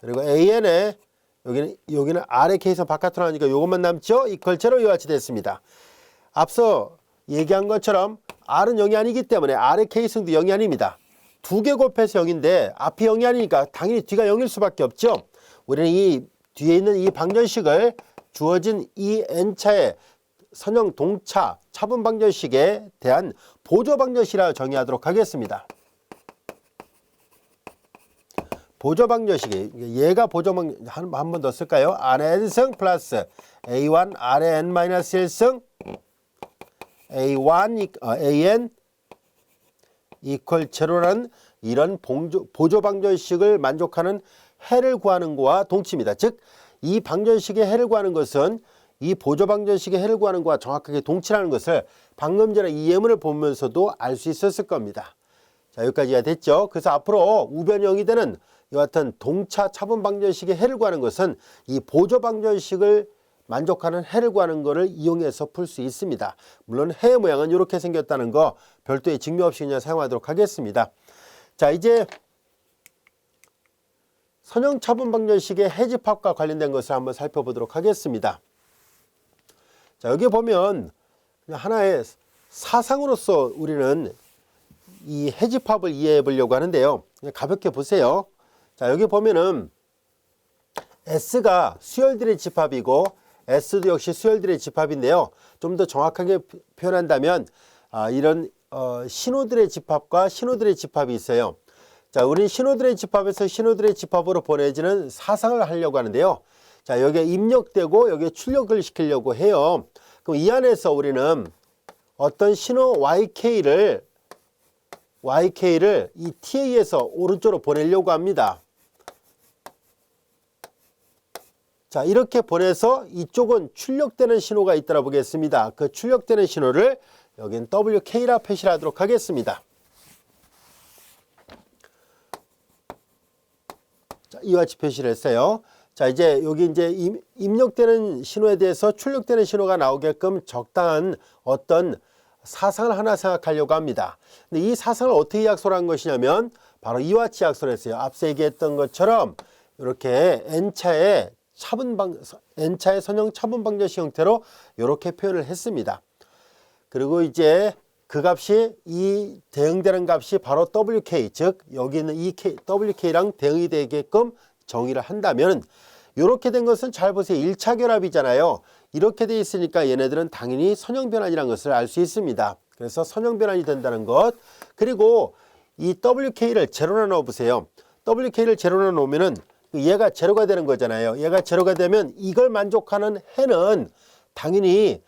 그리고 AN의 여기는 R의 K승 바깥으로 나오니까 이것만 남죠? 이퀄 제로 이와 같이 됐습니다. 앞서 얘기한 것처럼 R은 0이 아니기 때문에 R의 K승도 0이 아닙니다. 두 개 곱해서 0인데 앞이 0이 아니니까 당연히 뒤가 0일 수밖에 없죠. 우리는 이 뒤에 있는 이 방정식을 주어진 이 N차의 선형 동차 차분 방정식에 대한 보조 방정식이라고 정의하도록 하겠습니다. 보조 방정식이 얘가 보조 방정식 한 번 더 쓸까요? R의 N승 플러스 A1 R의 N-1승 AN 이퀄 제로라는 이런 보조 방정식을 만족하는 해를 구하는 것과 동치입니다. 즉, 이 방정식의 해를 구하는 것은 이 보조 방정식의 해를 구하는 것과 정확하게 동치라는 것을 방금 전에 이 예문을 보면서도 알 수 있었을 겁니다. 자, 여기까지가 됐죠. 그래서 앞으로 우변형이 되는 이와 같은 동차 차분 방정식의 해를 구하는 것은 이 보조 방정식을 만족하는 해를 구하는 것을 이용해서 풀 수 있습니다. 물론 해의 모양은 이렇게 생겼다는 거 별도의 증명 없이 그냥 사용하도록 하겠습니다. 자, 이제 선형 차분 방정식의 해집합과 관련된 것을 한번 살펴보도록 하겠습니다. 자, 여기 보면 그냥 하나의 사상으로서 우리는 이 해집합을 이해해 보려고 하는데요. 그냥 가볍게 보세요. 자, 여기 보면은 S가 수열들의 집합이고 S도 역시 수열들의 집합인데요. 좀 더 정확하게 표현한다면 이런 신호들의 집합과 신호들의 집합이 있어요. 자, 우리는 신호들의 집합에서 신호들의 집합으로 보내지는 사상을 하려고 하는데요. 자, 여기에 입력되고 여기에 출력을 시키려고 해요. 그럼 이 안에서 우리는 어떤 신호 YK를 이 TA에서 오른쪽으로 보내려고 합니다. 자, 이렇게 보내서 이쪽은 출력되는 신호가 있다고 보겠습니다. 그 출력되는 신호를 여기는 WK라 표시를 하도록 하겠습니다. 자, 이와 같이 표시를 했어요. 자, 이제 여기 이제 입력되는 신호에 대해서 출력되는 신호가 나오게끔 적당한 어떤 사상을 하나 생각하려고 합니다. 근데 이 사상을 어떻게 약속한 것이냐면 바로 이와 같이 약속을 했어요. 앞서 얘기했던 것처럼 이렇게 n차의 선형 차분 방정식 형태로 이렇게 표현을 했습니다. 그리고 이제 그 값이 이 대응되는 값이 바로 WK, 즉 여기 있는 이 WK랑 대응이 되게끔 정의를 한다면 이렇게 된 것은 잘 보세요. 1차 결합이잖아요. 이렇게 돼 있으니까 얘네들은 당연히 선형 변환이라는 것을 알 수 있습니다. 그래서 선형 변환이 된다는 것. 그리고 이 WK를 제로로 넣어 보세요. WK를 제로로 놓으면은 얘가 제로가 되는 거잖아요. 얘가 제로가 되면 이걸 만족하는 해는 당연히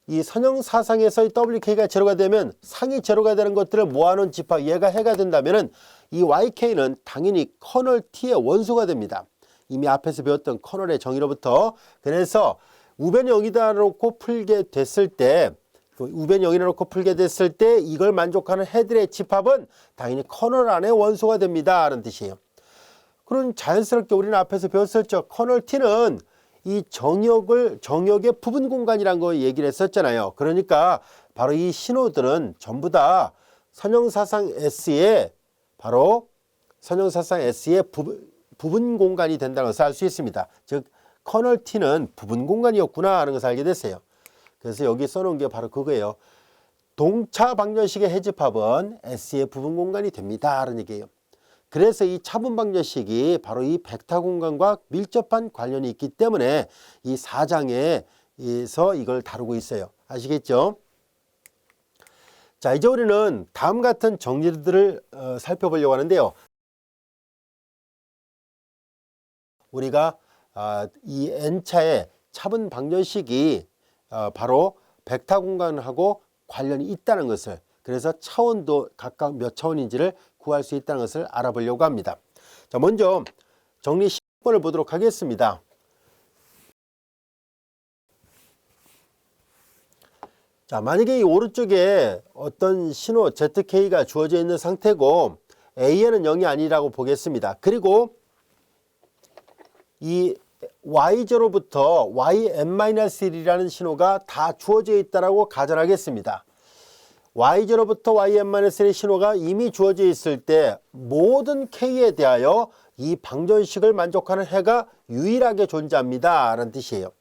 이 선형 사상에서의 WK가 제로가 되면 상이 제로가 되는 것들을 모아놓은 집합, 얘가 해가 된다면은 이 YK는 당연히 커널 T의 원소가 됩니다. 이미 앞에서 배웠던 커널의 정의로부터. 그래서 우변 0이다 놓고 풀게 됐을 때, 우변 0이다 놓고 풀게 됐을 때 이걸 만족하는 해들의 집합은 당연히 커널 안의 원소가 됩니다 라는 뜻이에요. 그럼 자연스럽게 우리는 앞에서 배웠었죠. 커널 T는 이 정역의 부분 공간이라는 거 얘기를 했었잖아요. 그러니까 바로 이 신호들은 전부 다 선형사상 S의 부분 공간이 된다는 것을 알 수 있습니다. 즉 커널 T는 부분 공간이었구나 하는 것을 알게 됐어요. 그래서 여기 써놓은 게 바로 그거예요. 동차 방정식의 해집합은 S의 부분 공간이 됩니다 라는 얘기예요. 그래서 이 차분 방정식이 바로 이 벡터 공간과 밀접한 관련이 있기 때문에 이 4장에서 이걸 다루고 있어요. 아시겠죠? 자, 이제 우리는 다음 같은 정리들을 살펴보려고 하는데요. 우리가 이 n차의 차분 방정식이 바로 벡터 공간하고 관련이 있다는 것을, 그래서 차원도 각각 몇 차원인지를 구할 수 있다는 것을 알아보려고 합니다. 자, 먼저 정리 10번을 보도록 하겠습니다. 자, 만약에 이 오른쪽에 어떤 신호 ZK가 주어져 있는 상태고 A에는 0이 아니라고 보겠습니다. 그리고 이 Y0부터 YN-1이라는 신호가 다 주어져 있다고 가정하겠습니다. Y0부터 YN-1의 신호가 이미 주어져 있을 때 모든 K에 대하여 이 방정식을 만족하는 해가 유일하게 존재합니다 라는 뜻이에요.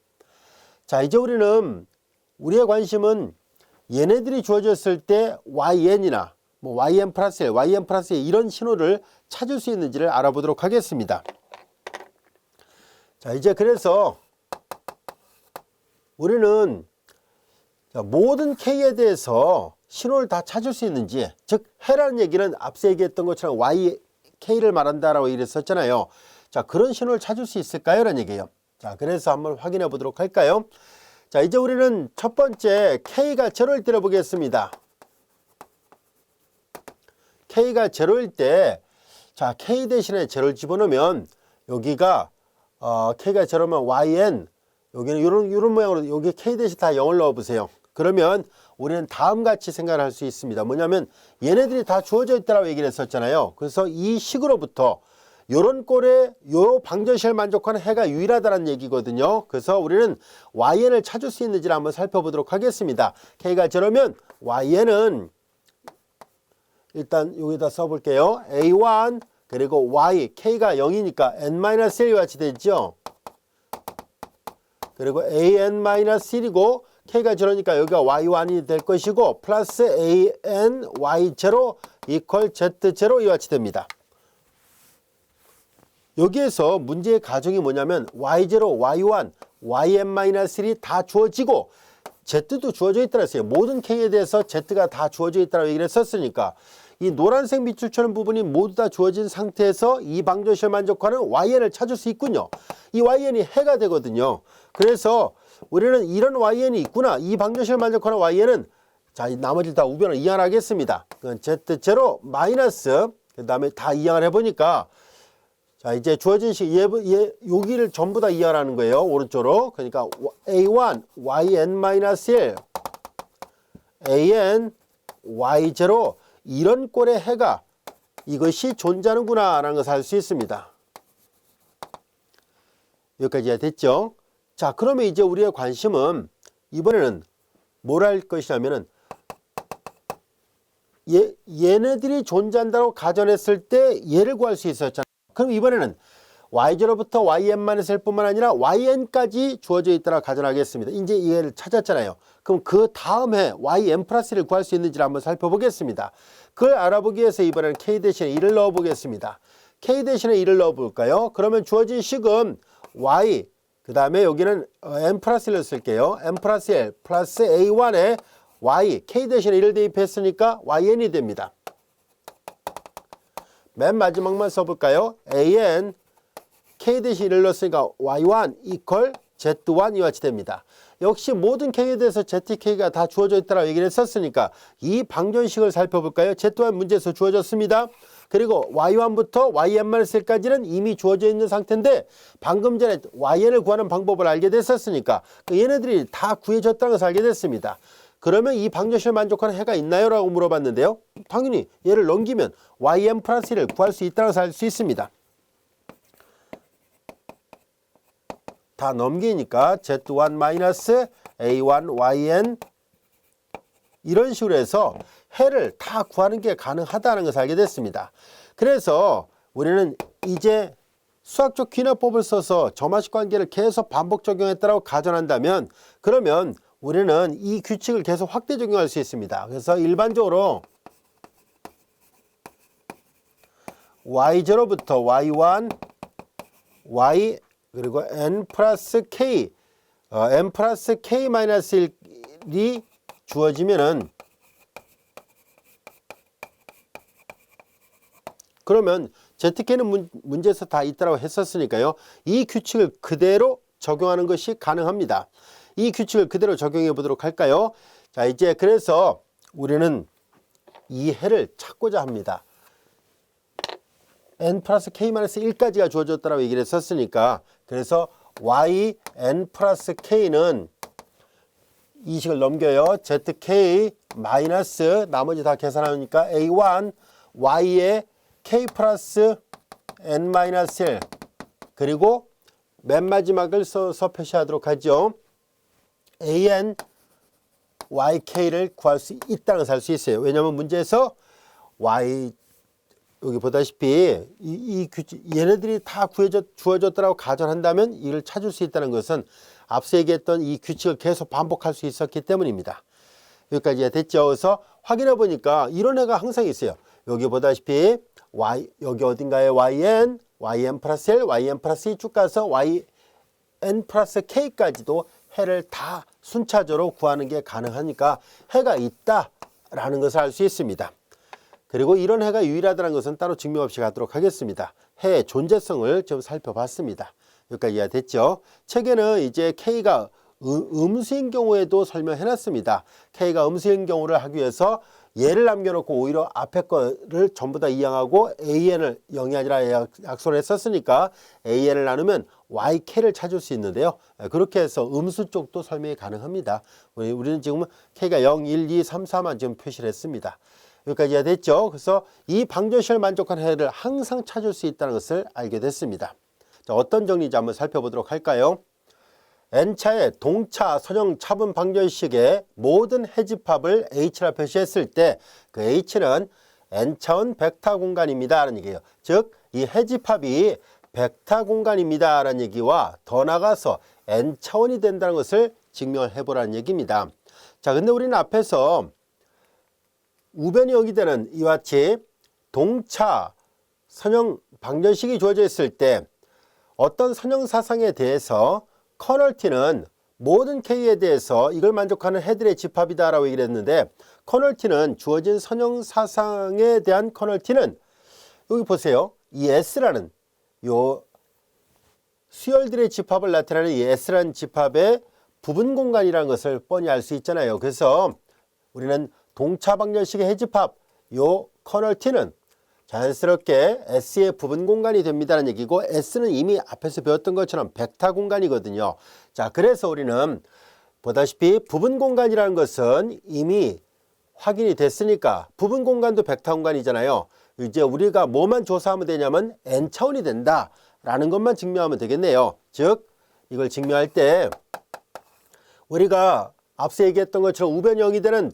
자, 이제 우리의 관심은 얘네들이 주어졌을 때 YN이나 YN 플러스 1, YN 플러스 2 이런 신호를 찾을 수 있는지를 알아보도록 하겠습니다. 자, 이제 그래서 우리는 모든 K에 대해서 신호를 다 찾을 수 있는지, 즉 해라는 얘기는 앞서 얘기했던 것처럼 YK를 말한다라고 얘기했었잖아요. 자, 그런 신호를 찾을 수 있을까요? 라는 얘기예요. 자, 그래서 한번 확인해 보도록 할까요? 자, 이제 우리는 첫 번째 K가 제로일 때를 보겠습니다. K가 제로일 때, 자, K 대신에 제로를 집어넣으면 여기가 K가 제로면 YN, 여기는 이런 모양으로 여기 K 대신 다 0을 넣어 보세요. 그러면 우리는 다음같이 생각을 할 수 있습니다. 뭐냐면 얘네들이 다 주어져 있다고 얘기를 했었잖아요. 그래서 이 식으로부터 요런 꼴에 요 방정식을 만족하는 해가 유일하다는 얘기거든요. 그래서 우리는 YN을 찾을 수 있는지를 한번 살펴보도록 하겠습니다. K가 제로면 YN은 일단 여기다 써볼게요. A1 그리고 Y, K가 0이니까 N-1과 같이 되죠. 그리고 AN-1이고 K가 제로니까 여기가 Y1이 될 것이고 플러스 AN Y0 이퀄 Z0 이와 같이 됩니다. 여기에서 문제의 가정이 뭐냐면 Y0, Y1, YN-1이 다 주어지고 Z도 주어져 있다고 했어요. 모든 K에 대해서 Z가 다 주어져 있다고 얘기를 했었으니까 이 노란색 밑줄처럼 부분이 모두 다 주어진 상태에서 이 방정식을 만족하는 YN을 찾을 수 있군요. 이 YN이 해가 되거든요. 그래서 우리는 이런 YN이 있구나. 이 방정식을 만족하는 YN은, 자, 나머지 다 우변을 이항하겠습니다. 그건 Z0 마이너스, 그 다음에 다 이항을 해보니까, 자, 이제 주어진 여기를 전부 다 이항하는 거예요. 오른쪽으로. 그러니까 A1, YN-1, AN, Y0, 이런 꼴의 해가 이것이 존재하는구나 라는 것을 알 수 있습니다. 여기까지 됐죠? 자, 그러면 이제 우리의 관심은 이번에는 뭘 할 것이냐면은 얘네들이 존재한다고 가정했을 때 얘를 구할 수 있었잖아요. 그럼 이번에는 y0부터 yn-1 뿐만 아니라 yn까지 주어져 있다고 가정하겠습니다. 이제 얘를 찾았잖아요. 그럼 그 다음에 yn 플러스 1을 구할 수 있는지를 한번 살펴보겠습니다. 그걸 알아보기 위해서 이번에는 k 대신에 1을 넣어 보겠습니다. k 대신에 1을 넣어 볼까요? 그러면 주어진 식은 y, 그 다음에 여기는 n 플러스 1을 쓸게요. n 플러스 1 플러스 a1에 y, k 대신에 1을 대입했으니까 yn이 됩니다. 맨 마지막만 써볼까요? an, k 대신 1을 넣었으니까 y1 이퀄 z1 이와 같이 됩니다. 역시 모든 k에 대해서 zk가 다 주어져 있다고 얘기를 했었으니까 이 방정식을 살펴볼까요? z 또한 문제에서 주어졌습니다. 그리고 y1부터 yn-1까지는 이미 주어져 있는 상태인데 방금 전에 yn을 구하는 방법을 알게 됐었으니까 얘네들이 다 구해졌다는 것을 알게 됐습니다. 그러면 이 방정식을 만족하는 해가 있나요? 라고 물어봤는데요. 당연히 얘를 넘기면 yn 플러스 1을 구할 수 있다는 것을 알 수 있습니다. 다 넘기니까 z1 마이너스 a1 yn 이런 식으로 해서 해를 다 구하는 게 가능하다는 것을 알게 됐습니다. 그래서 우리는 이제 수학적 귀납법을 써서 점화식 관계를 계속 반복 적용했다고 가정한다면 그러면 우리는 이 규칙을 계속 확대 적용할 수 있습니다. 그래서 일반적으로 y0부터 y1, y 그리고 n 플러스 k, n 플러스 k 마이너스 1이 주어지면은 그러면 zk는 문제에서 다 있다고 했었으니까요. 이 규칙을 그대로 적용하는 것이 가능합니다. 이 규칙을 그대로 적용해 보도록 할까요? 자, 이제 그래서 우리는 이 해를 찾고자 합니다. n 플러스 k 마이너스 1까지가 주어졌다고 얘기를 했었으니까 그래서 y n 플러스 k는 이 식을 넘겨요. zk 마이너스 나머지 다 계산하니까 a1 y의 k 플러스 n 마이너스 1 그리고 맨 마지막을 써서 표시하도록 하죠. an yk를 구할 수 있다는 것을 알 수 있어요. 왜냐하면 문제에서 y 여기 보다시피 이 규칙 얘네들이 다 주어졌다고 가정한다면 이를 찾을 수 있다는 것은 앞서 얘기했던 이 규칙을 계속 반복할 수 있었기 때문입니다. 여기까지 됐죠. 그래서 확인해 보니까 이런 애가 항상 있어요. 여기 보다시피 여기 어딘가에 yn 플러스 1, yn 플러스 2 쭉 가서 yn 플러스 k까지도 해를 다 순차적으로 구하는 게 가능하니까 해가 있다라는 것을 알 수 있습니다. 그리고 이런 해가 유일하다는 것은 따로 증명 없이 가도록 하겠습니다. 해의 존재성을 좀 살펴봤습니다. 여기까지 이해됐죠? 책에는 이제 K가 음수인 경우에도 설명해 놨습니다. K가 음수인 경우를 하기 위해서 얘를 남겨놓고 오히려 앞에 거를 전부 다 이항하고 AN을 0이 아니라 약속을 했었으니까 AN을 나누면 YK를 찾을 수 있는데요. 그렇게 해서 음수 쪽도 설명이 가능합니다. 우리는 지금 K가 0, 1, 2, 3, 4만 지금 표시를 했습니다. 여기까지 이해됐죠? 그래서 이 방정식을 만족한 해를 항상 찾을 수 있다는 것을 알게 됐습니다. 자, 어떤 정리인지 한번 살펴보도록 할까요? n차의 동차 선형 차분 방정식의 모든 해집합을 h라 표시했을 때 그 h는 n차원 벡터 공간입니다 라는 얘기예요. 즉 이 해집합이 벡터 공간입니다 라는 얘기와 더 나가서 n차원이 된다는 것을 증명을 해보라는 얘기입니다. 자, 근데 우리는 앞에서 우변이 여기되는 이와 같이 동차 선형 방정식이 주어져 있을 때 어떤 선형 사상에 대해서 커널 T는 모든 K에 대해서 이걸 만족하는 해들의 집합이다 라고 얘기를 했는데 커널 T는 주어진 선형 사상에 대한 커널 T는 여기 보세요. 이 S라는 요 수열들의 집합을 나타내는 이 S라는 집합의 부분 공간이라는 것을 뻔히 알 수 있잖아요. 그래서 우리는 동차 방정식의 해집합 요 커널 T는 자연스럽게 S의 부분 공간이 됩니다는 얘기고 S는 이미 앞에서 배웠던 것처럼 벡터 공간이거든요. 자, 그래서 우리는 보다시피 부분 공간이라는 것은 이미 확인이 됐으니까 부분 공간도 벡터 공간이잖아요. 이제 우리가 뭐만 조사하면 되냐면 n차원이 된다라는 것만 증명하면 되겠네요. 즉 이걸 증명할 때 우리가 앞서 얘기했던 것처럼 우변이 0이 되는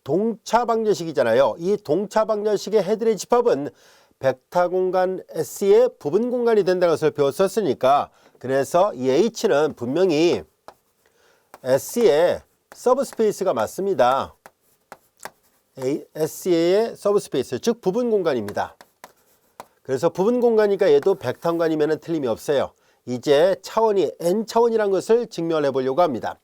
동차 방정식이잖아요. 이 동차 방정식의 헤드의 집합은 벡터 공간 S의 부분 공간이 된다는 것을 배웠었으니까, 그래서 이 H는 분명히 S의 서브스페이스가 맞습니다. S의 서브스페이스, 즉 부분 공간입니다. 그래서 부분 공간이니까 얘도 벡터 공간이면 틀림이 없어요. 이제 차원이 n차원이라는 것을 증명을 해보려고 합니다.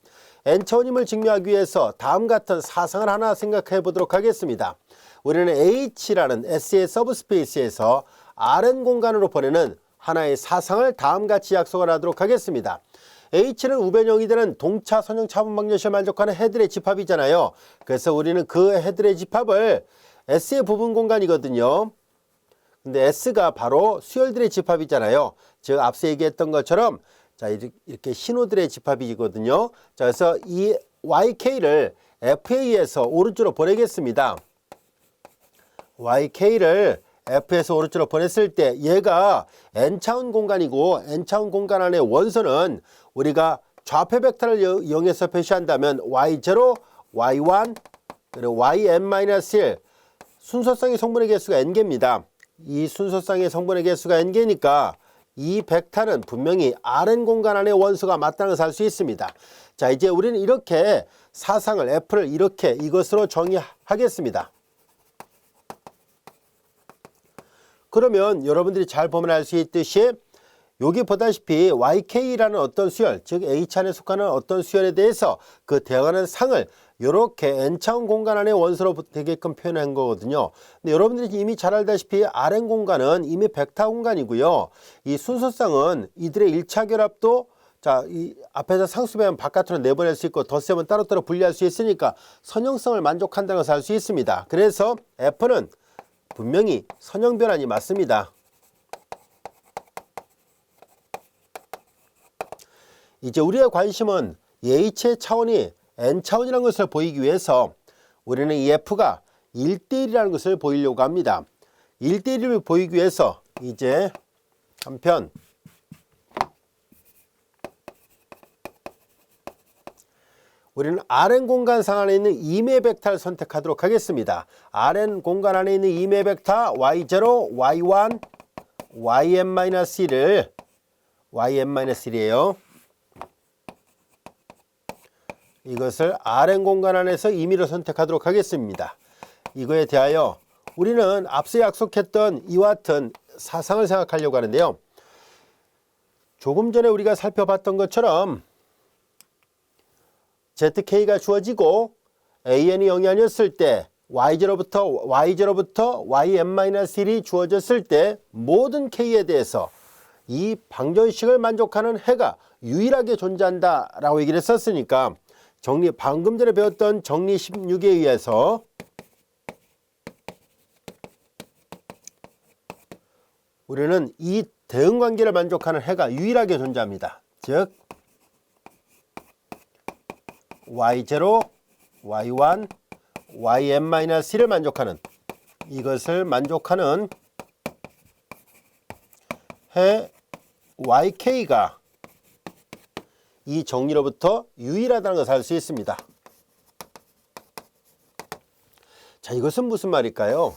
n차원임을 증명하기 위해서 다음 같은 사상을 하나 생각해 보도록 하겠습니다. 우리는 H라는 S의 서브스페이스에서 Rn 공간으로 보내는 하나의 사상을 다음같이 약속을 하도록 하겠습니다. H는 우변형이 되는 동차 선형 차분 방정식을 만족하는 헤드의 집합이잖아요. 그래서 우리는 그 헤드의 집합을 S의 부분 공간이거든요. 근데 S가 바로 수열들의 집합이잖아요. 즉 앞서 얘기했던 것처럼 자 이렇게 신호들의 집합이거든요. 자 그래서 이 YK를 FA에서 오른쪽으로 보내겠습니다. YK를 F에서 오른쪽으로 보냈을 때 얘가 n차원 공간이고 n차원 공간 안에 원소는 우리가 좌표 벡터를 이용해서 표시한다면 Y0, Y1, 그리고 yn-1 순서상의 성분의 개수가 n개입니다. 이 순서상의 성분의 개수가 n개니까 이 벡터는 분명히 Rn 공간 안에 원소가 맞다는 것을 알 수 있습니다. 자 이제 우리는 이렇게 사상을 F를 이렇게 이것으로 정의하겠습니다. 그러면 여러분들이 잘 보면 알 수 있듯이 여기 보다시피 YK라는 어떤 수열, 즉 H 안에 속하는 어떤 수열에 대해서 그 대응하는 상을 이렇게 n차원 공간 안에 원소로 되게끔 표현한 거거든요. 근데 여러분들이 이미 잘 알다시피 Rn 공간은 이미 벡터 공간이고요. 이 순서상은 이들의 1차 결합도 자, 이 앞에서 상수배면 바깥으로 내보낼 수 있고 덧셈은 따로따로 분리할 수 있으니까 선형성을 만족한다는 것을 알 수 있습니다. 그래서 F는 분명히 선형 변환이 맞습니다. 이제 우리의 관심은 H의 차원이 n차원이라는 것을 보이기 위해서 우리는 이 F가 1대1이라는 것을 보이려고 합니다. 1대1을 보이기 위해서 이제 한편 우리는 Rn 공간상 안에 있는 임의 벡터를 선택하도록 하겠습니다. Rn 공간 안에 있는 임의 벡터 Y0, Y1, Yn-1을 Yn-1이에요. 이것을 Rn 공간 안에서 임의로 선택하도록 하겠습니다. 이거에 대하여 우리는 앞서 약속했던 이와 같은 사상을 생각하려고 하는데요. 조금 전에 우리가 살펴봤던 것처럼 ZK가 주어지고 AN이 0이 아니었을 때 Y0부터 Yn-1이 주어졌을 때 모든 K에 대해서 이 방정식을 만족하는 해가 유일하게 존재한다 라고 얘기를 했었으니까 방금 전에 배웠던 정리 16에 의해서 우리는 이 대응관계를 만족하는 해가 유일하게 존재합니다. 즉 Y0, Y1, Yn-1을 만족하는 이것을 만족하는 해 YK가 이 정리로부터 유일하다는 것을 알 수 있습니다. 자, 이것은 무슨 말일까요?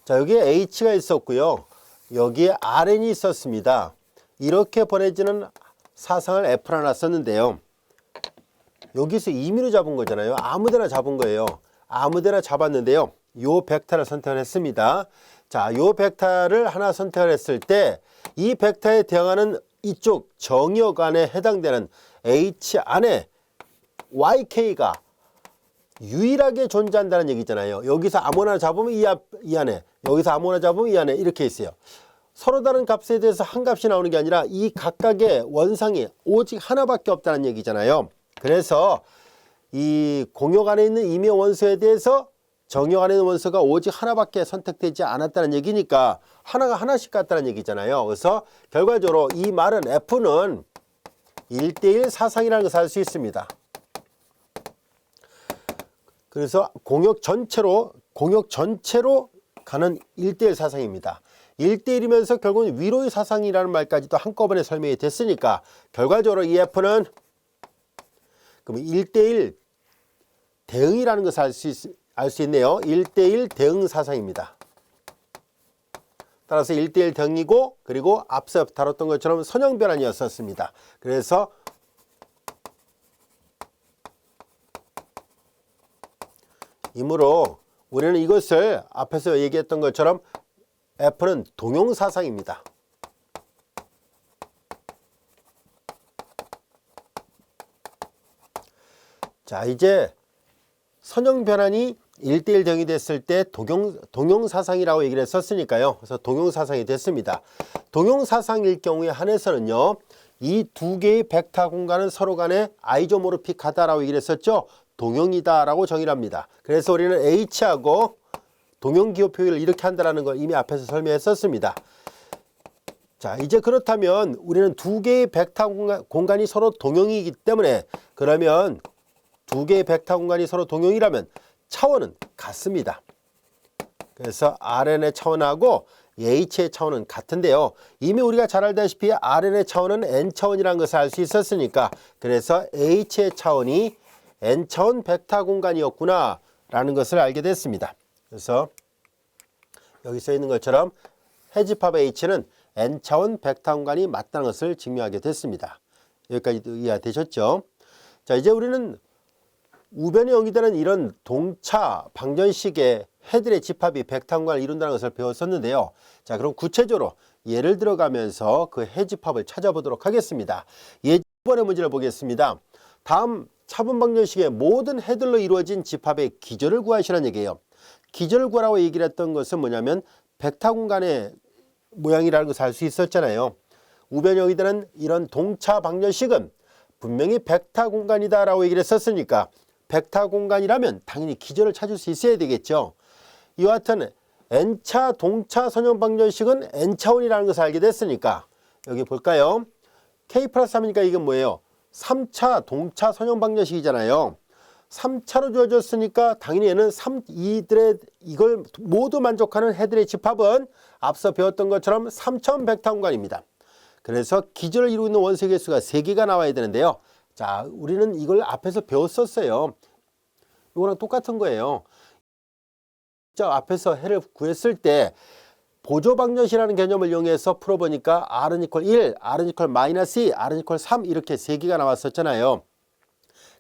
자, 여기에 H가 있었고요. 여기에 Rn이 있었습니다. 이렇게 보내지는 사상을 F라 놨었는데요. 여기서 임의로 잡은 거잖아요. 아무데나 잡은 거예요. 아무데나 잡았는데요. 요 벡터를 선택을 했습니다. 자, 요 벡터를 하나 선택을 했을 때 이 벡터에 대응하는 이쪽 정의어간에 해당되는 H 안에 YK가 유일하게 존재한다는 얘기잖아요. 여기서 아무나 잡으면 이 안에, 여기서 아무나 잡으면 이 안에 이렇게 있어요. 서로 다른 값에 대해서 한 값이 나오는 게 아니라 이 각각의 원상이 오직 하나밖에 없다는 얘기잖아요. 그래서 이 공역 안에 있는 임의 원소에 대해서 정역 안에 있는 원소가 오직 하나밖에 선택되지 않았다는 얘기니까 하나가 하나씩 같다는 얘기잖아요. 그래서 결과적으로 이 말은 F는 1대1 사상이라는 것을 알 수 있습니다. 그래서 공역 전체로 가는 1대1 사상입니다. 1대1이면서 결국은 위로의 사상이라는 말까지도 한꺼번에 설명이 됐으니까 결과적으로 이 F는 그럼 1대1 대응이라는 것을 알 수 있네요. 1대1 대응 사상입니다. 따라서 1대1 대응이고 그리고 앞서 다뤘던 것처럼 선형 변환이었었습니다. 그래서 이므로 우리는 이것을 앞에서 얘기했던 것처럼 F는 동용사상입니다. 자, 이제 선형 변환이 1대1 대응이 됐을 때 동용사상이라고 얘기를 했었으니까요. 그래서 동용사상이 됐습니다. 동용사상일 경우에 한해서는요. 이 두 개의 벡터 공간은 서로 간에 아이조모르픽하다라고 얘기를 했었죠. 동형이다라고 정의를 합니다. 그래서 우리는 H하고 동형기호 표기를 이렇게 한다는 걸 이미 앞에서 설명했었습니다. 자, 이제 그렇다면 우리는 두 개의 벡터 공간이 서로 동형이기 때문에 그러면 두 개의 벡터 공간이 서로 동형이라면 차원은 같습니다. 그래서 RN의 차원하고 H의 차원은 같은데요. 이미 우리가 잘 알다시피 RN의 차원은 N차원이라는 것을 알 수 있었으니까 그래서 H의 차원이 N차원 벡터 공간이었구나 라는 것을 알게 됐습니다. 그래서 여기 써 있는 것처럼 해집합 H는 N차원 벡터 공간이 맞다는 것을 증명하게 됐습니다. 여기까지 이해되셨죠? 자, 이제 우리는 우변에 연기되는 이런 동차 방정식의 해들의 집합이 벡터 공간을 이룬다는 것을 배웠었는데요. 자, 그럼 구체적으로 예를 들어가면서 그 해집합을 찾아보도록 하겠습니다. 이번의 문제를 보겠습니다. 다음 차분 방정식의 모든 해들로 이루어진 집합의 기저를 구하시라는 얘기예요. 기저를 구하라고 얘기를 했던 것은 뭐냐면 벡터 공간의 모양이라는 것을 알 수 있었잖아요. 우변에 연기되는 이런 동차 방정식은 분명히 벡터 공간이다 라고 얘기를 했었으니까 벡터 공간이라면 당연히 기저를 찾을 수 있어야 되겠죠. 이와 같은 N차 동차 선형 방정식은 N차원이라는 것을 알게 됐으니까 여기 볼까요? K 플러스 3이니까 이건 뭐예요? 3차 동차 선형 방정식이잖아요. 3차로 주어졌으니까 당연히 얘는 이걸 모두 만족하는 해들의 집합은 앞서 배웠던 것처럼 3차원 벡터 공간입니다. 그래서 기저를 이루고 있는 원소의 개수가 3개가 나와야 되는데요. 자, 우리는 이걸 앞에서 배웠었어요. 이거랑 똑같은 거예요. 자, 앞에서 해를 구했을 때 보조 방정식이라는 개념을 이용해서 풀어보니까 R은 이퀄 1, R은 이퀄 마이너스 2, R은 이퀄 3 이렇게 3개가 나왔었잖아요.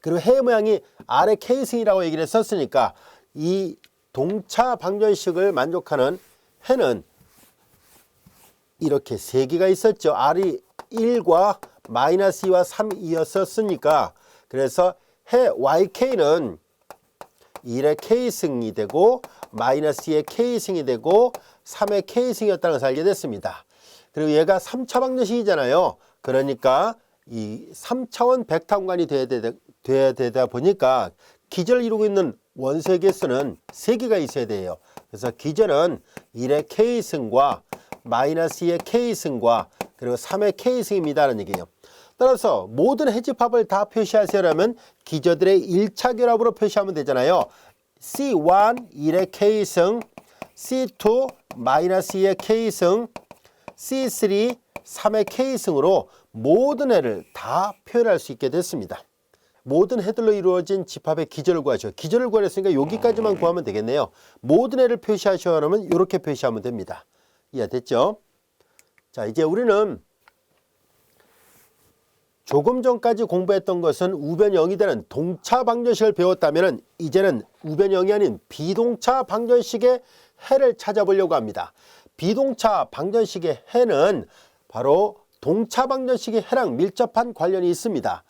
그리고 해의 모양이 R의 K승이라고 얘기를 했었으니까 이 동차 방정식을 만족하는 해는 이렇게 3개가 있었죠. R이 1과 마이너스 2와 3이었었으니까 그래서 해 YK는 1의 K승이 되고 마이너스 2의 K승이 되고 3의 K승이었다는 것을 알게 됐습니다. 그리고 얘가 3차 방정식이잖아요. 그러니까 이 3차원 벡터 공간이 돼야 되다 보니까 기저를 이루고 있는 원소의 개수는 3개가 있어야 돼요. 그래서 기저는 1의 K승과 마이너스 2의 K승과 그리고 3의 K승입니다라는 얘기예요. 따라서 모든 해집합을 다 표시하시려면 기저들의 1차 결합으로 표시하면 되잖아요. C1 1의 K승, C2 마이너스 2의 K승, C3 3의 K승으로 모든 해를 다 표현할 수 있게 됐습니다. 모든 해들로 이루어진 집합의 기저를 구하죠. 기저를 구하랬으니까 여기까지만 구하면 되겠네요. 모든 해를 표시하시려면 이렇게 표시하면 됩니다. 이해됐죠? 자, 이제 우리는 조금 전까지 공부했던 것은 우변 0이 되는 동차 방정식을 배웠다면 이제는 우변 0이 아닌 비동차 방정식의 해를 찾아보려고 합니다. 비동차 방정식의 해는 바로 동차 방정식의 해랑 밀접한 관련이 있습니다.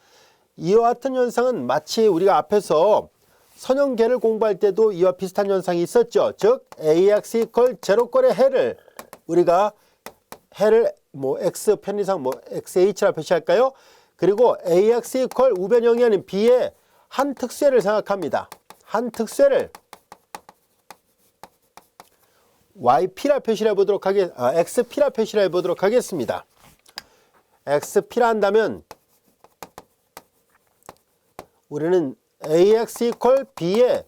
이와 같은 현상은 마치 우리가 앞에서 선형계를 공부할 때도 이와 비슷한 현상이 있었죠. 즉 AX 이퀄 제로꼴의 해를 우리가 해를 X 편의상 XH라 표시할까요? 그리고 AX 이퀄 우변 0이 아닌 B의 한 특수해를 생각합니다. 한 특수해를 YP라 표시를 해보도록 XP라 표시를 해보도록 하겠습니다. XP라 한다면 우리는 AX 이퀄 B에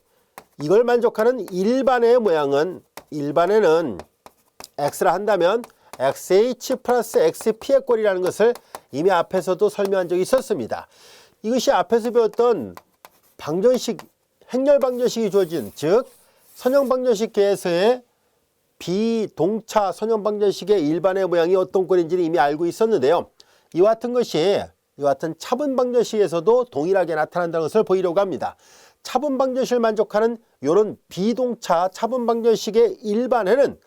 이걸 만족하는 일반의 모양은 일반에는 X라 한다면 XH 플러스 XP의 꼴이라는 것을 이미 앞에서도 설명한 적이 있었습니다. 이것이 앞에서 배웠던 방정식 행렬 방정식이 주어진, 즉 선형 방정식 계에서의 비동차 선형 방정식의 일반의 모양이 어떤 꼴인지는 이미 알고 있었는데요. 이와 같은 것이 이와 같은 차분 방정식에서도 동일하게 나타난다는 것을 보이려고 합니다. 차분 방정식을 만족하는 이런 비동차 차분 방정식의 일반에는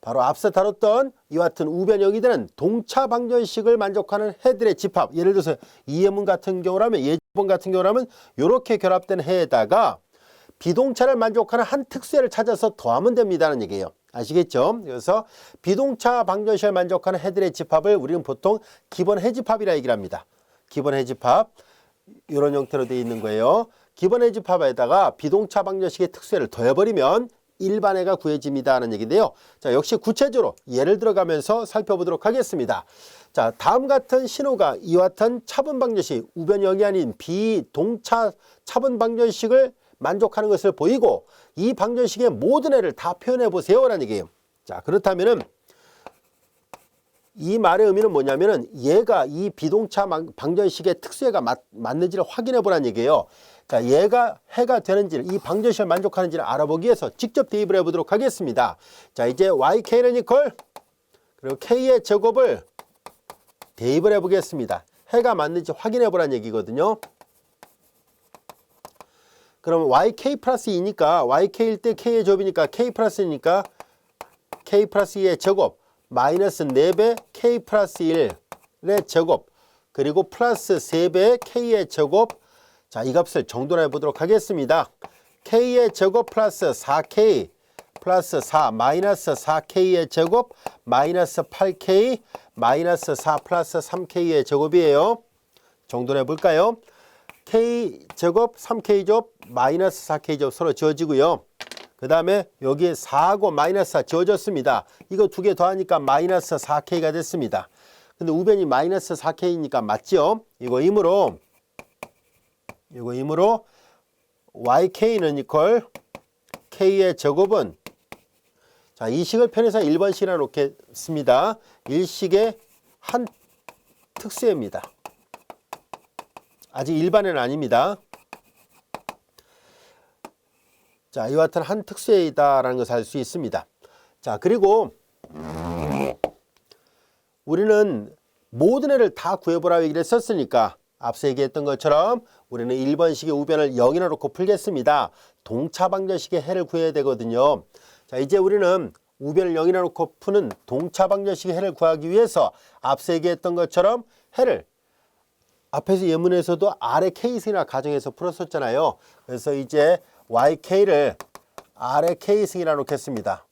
바로 앞서 다뤘던 이와 같은 우변형이 되는 동차 방정식을 만족하는 해들의 집합, 예를 들어서 이해문 같은 경우라면, 예문 같은 경우라면 이렇게 결합된 해에다가 비동차를 만족하는 한 특수해를 찾아서 더하면 됩니다는 얘기예요. 아시겠죠? 그래서 비동차 방정식을 만족하는 해들의 집합을 우리는 보통 기본 해집합이라 얘기를 합니다. 기본 해집합, 이런 형태로 되어 있는 거예요. 기본 해집합에다가 비동차 방정식의 특수해를 더해버리면 일반해가 구해집니다 하는 얘기인데요. 자, 역시 구체적으로 예를 들어가면서 살펴보도록 하겠습니다. 자, 다음 같은 신호가 이와 같은 차분 방정식, 우변형이 아닌 비동차 차분 방정식을 만족하는 것을 보이고 이 방정식의 모든 애를 다 표현해 보세요 라는 얘기예요. 자, 그렇다면은 이 말의 의미는 뭐냐면은 얘가 이 비동차 방정식의 특수해가 맞는지를 확인해 보라는 얘기예요. 자, 얘가 해가 되는지를, 이 방정식을 만족하는지를 알아보기 위해서 직접 대입을 해보도록 하겠습니다. 자, 이제 YK는 이퀄 그리고 K의 제곱을 대입을 해보겠습니다. 해가 맞는지 확인해 보라는 얘기거든요. 그럼 YK 플러스 2니까 YK일 때 K의 제곱이니까 K 플러스 2니까 K 플러스 2의 제곱 마이너스 4배 K 플러스 1의 제곱 그리고 플러스 3배 K의 제곱. 자, 이 값을 정돈해 보도록 하겠습니다. K의 제곱 플러스 4K 플러스 4 마이너스 4K의 제곱 마이너스 8K 마이너스 4 플러스 3K의 제곱이에요. 정돈해 볼까요? K 제곱 3K 제곱 마이너스 4K 제곱 서로 지워지고요. 그 다음에 여기에 4하고 마이너스 4 지워졌습니다. 이거 두 개 더하니까 마이너스 4K가 됐습니다. 근데 우변이 마이너스 4K니까 맞죠? 이거이므로 YK는 이퀄 K의 제곱은, 자, 이 식을 편해서 1번식이라 놓겠습니다. 일식의 한 특수해입니다. 아직 일반은 아닙니다. 자, 이와 같은 한 특수해이다라는 것을 알 수 있습니다. 자, 그리고 우리는 모든 애를 다 구해보라고 얘기를 했었으니까 앞서 얘기했던 것처럼 우리는 1번식의 우변을 0이나 놓고 풀겠습니다. 동차 방정식의 해를 구해야 되거든요. 자, 이제 우리는 우변을 0이나 놓고 푸는 동차 방정식의 해를 구하기 위해서 앞서 얘기했던 것처럼 해를 앞에서 예문에서도 R의 K승이나 가정해서 풀었었잖아요. 그래서 이제 YK를 R의 K승이라 놓겠습니다.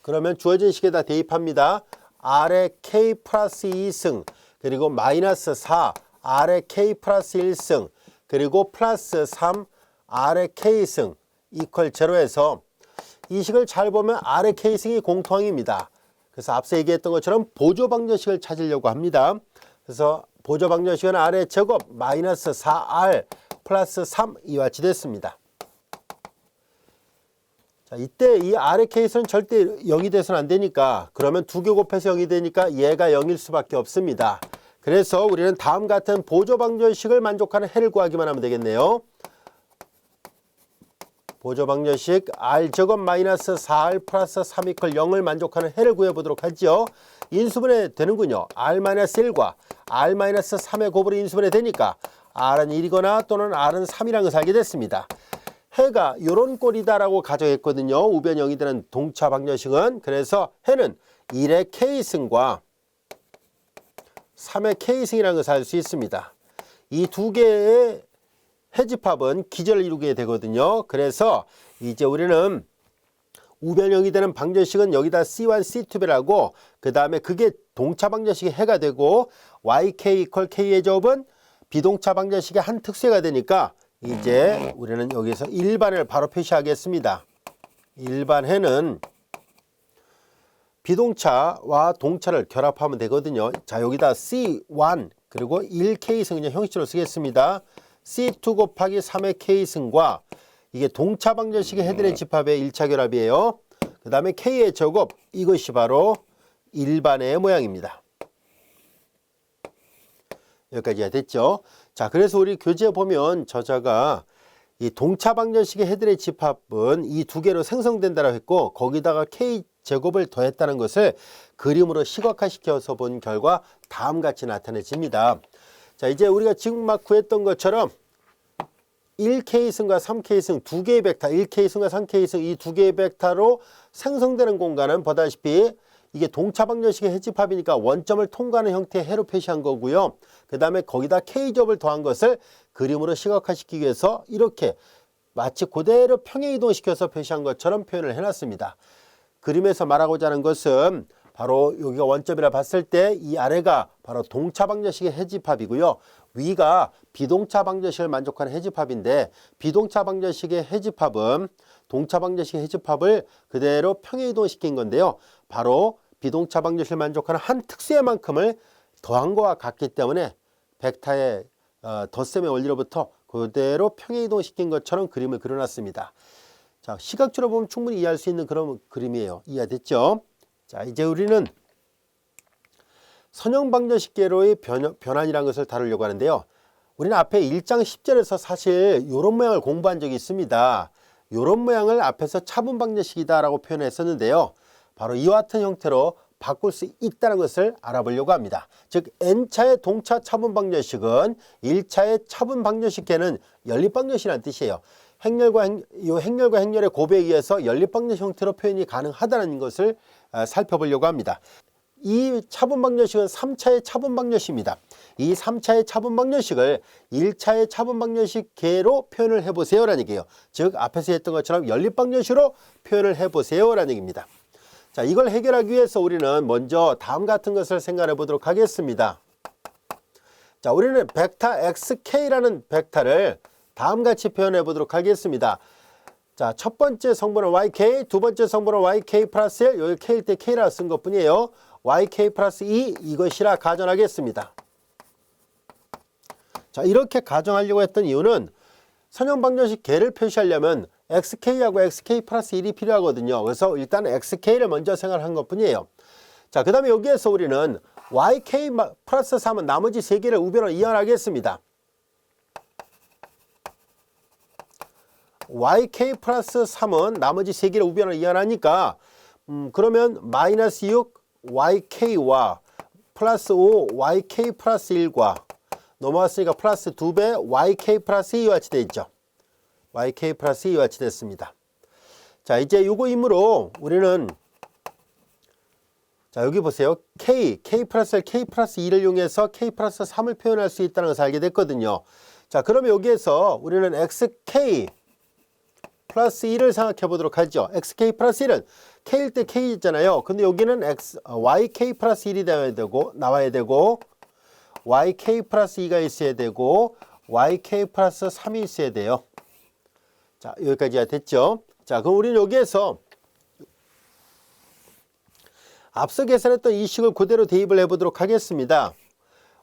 그러면 주어진 식에다 대입합니다. R의 K 플러스 2승 그리고 마이너스 4 R의 K 플러스 1승 그리고 플러스 3 R의 K승 이퀄 제로에서 이 식을 잘 보면 R의 K승이 공통항입니다. 그래서 앞서 얘기했던 것처럼 보조 방정식을 찾으려고 합니다. 그래서 보조 방정식은 R의 제곱 마이너스 4R 플러스 3 이와 같이 됐습니다. 자, 이때 이 R의 K수는 절대 0이 돼서는 안 되니까, 그러면 2개 곱해서 0이 되니까 얘가 0일 수밖에 없습니다. 그래서 우리는 다음 같은 보조 방정식을 만족하는 해를 구하기만 하면 되겠네요. 보조 방정식 R제곱 마이너스 4R 플러스 3 이퀄 0을 만족하는 해를 구해보도록 하죠. 인수분해 되는군요. R-1과 R-3의 곱으로 인수분해 되니까 R은 1이거나 또는 R은 3이라는 것을 알게 됐습니다. 해가 이런 꼴이다라고 가정했거든요. 우변 0이 되는 동차 방정식은. 그래서 해는 1의 K승과 3의 K승이라는 것을 알 수 있습니다. 이 두 개의 해집합은 기절을 이루게 되거든요. 그래서 이제 우리는 우변 0이 되는 방정식은 여기다 C1, C2배라고, 그 다음에 그게 동차 방정식의 해가 되고 YK 이퀄 K의 제곱은 비동차 방정식의 한 특수해가 되니까 이제 우리는 여기서 일반을 바로 표시하겠습니다. 일반해는 비동차와 동차를 결합하면 되거든요. 자, 여기다 C1 그리고 1K승 그냥 형식으로 쓰겠습니다. C2 곱하기 3의 K승과 이게 동차 방정식의 해들의 집합의 1차 결합이에요. 그 다음에 K의 제곱, 이것이 바로 일반의 모양입니다. 여기까지가 됐죠. 자, 그래서 우리 교재에 보면 저자가 이 동차 방정식의 헤드의 집합은 이 두 개로 생성된다고 했고 거기다가 K 제곱을 더했다는 것을 그림으로 시각화시켜서 본 결과 다음과 같이 나타내집니다. 자, 이제 우리가 지금 막 구했던 것처럼 1K승과 3K승 두 개의 벡터, 1K승과 3K승 이 두 개의 벡터로 생성되는 공간은 보다시피 이게 동차 방정식의 해집합이니까 원점을 통과하는 형태의 해로 표시한 거고요. 그 다음에 거기다 K제곱을 더한 것을 그림으로 시각화시키기 위해서 이렇게 마치 그대로 평행 이동시켜서 표시한 것처럼 표현을 해놨습니다. 그림에서 말하고자 하는 것은 바로 여기가 원점이라 봤을 때 이 아래가 바로 동차 방정식의 해집합이고요. 위가 비동차 방정식을 만족하는 해집합인데 비동차 방정식의 해집합은 동차 방정식의 해집합을 그대로 평행 이동시킨 건데요. 바로 비동차 방정식을 만족하는 한 특수의 만큼을 더한 것과 같기 때문에 벡터의 덧셈의 원리로부터 그대로 평행 이동시킨 것처럼 그림을 그려놨습니다. 자, 시각적으로 보면 충분히 이해할 수 있는 그런 그림이에요. 이해됐죠? 자, 이제 우리는 선형 방정식계로의 변환이라는 것을 다루려고 하는데요. 우리는 앞에 1장 10절에서 사실 이런 모양을 공부한 적이 있습니다. 이런 모양을 앞에서 차분 방정식이다 라고 표현했었는데요. 바로 이와 같은 형태로 바꿀 수 있다는 것을 알아보려고 합니다. 즉 n차의 동차 차분 방정식은 1차의 차분 방정식계는 연립 방정식이라는 뜻이에요. 행렬과 행렬의 곱에 의해서 연립 방정식 형태로 표현이 가능하다는 것을 살펴보려고 합니다. 이 차분 방정식은 3차의 차분 방정식입니다. 이 3차의 차분 방정식을 1차의 차분 방정식계로 표현을 해보세요 라는 얘기예요. 즉 앞에서 했던 것처럼 연립 방정식으로 표현을 해보세요 라는 얘기입니다. 자, 이걸 해결하기 위해서 우리는 먼저 다음 같은 것을 생각해 보도록 하겠습니다. 자, 우리는 벡터 xk라는 벡터를 다음같이 표현해 보도록 하겠습니다. 자, 첫 번째 성분은 yk, 두 번째 성분은 yk 플러스 1, 여기 k일 때 k라 쓴 것 뿐이에요. yk 플러스 2 이것이라 가정하겠습니다. 자, 이렇게 가정하려고 했던 이유는 선형 방정식 계를 표시하려면 xk하고 xk 플러스 1이 필요하거든요. 그래서 일단 xk를 먼저 생각한 것 뿐이에요. 자, 그 다음에 여기에서 우리는 yk 플러스 3은 나머지 3개를 우변으로 이완하겠습니다. yk 플러스 3은 나머지 3개를 우변으로 이완하니까 그러면 마이너스 6 yk와 플러스 5 yk 플러스 1과 넘어왔으니까 플러스 2배 yk 플러스 2와 같이 되어 있죠. yk 플러스 2와 같이 됐습니다. 자, 이제 요거 임으로 우리는 자, 여기 보세요. k 플러스 1, k 플러스 2를 이용해서 k 플러스 3을 표현할 수 있다는 것을 알게 됐거든요. 자, 그러면 여기에서 우리는 xk 플러스 1을 생각해 보도록 하죠. xk 플러스 1은 k일 때 k 있잖아요. 근데 여기는 yk 플러스 1이 나와야 되고 yk 플러스 2가 있어야 되고 yk 플러스 3이 있어야 돼요. 자, 여기까지가 됐죠. 자, 그럼 우리는 여기에서 앞서 계산했던 이 식을 그대로 대입을 해보도록 하겠습니다.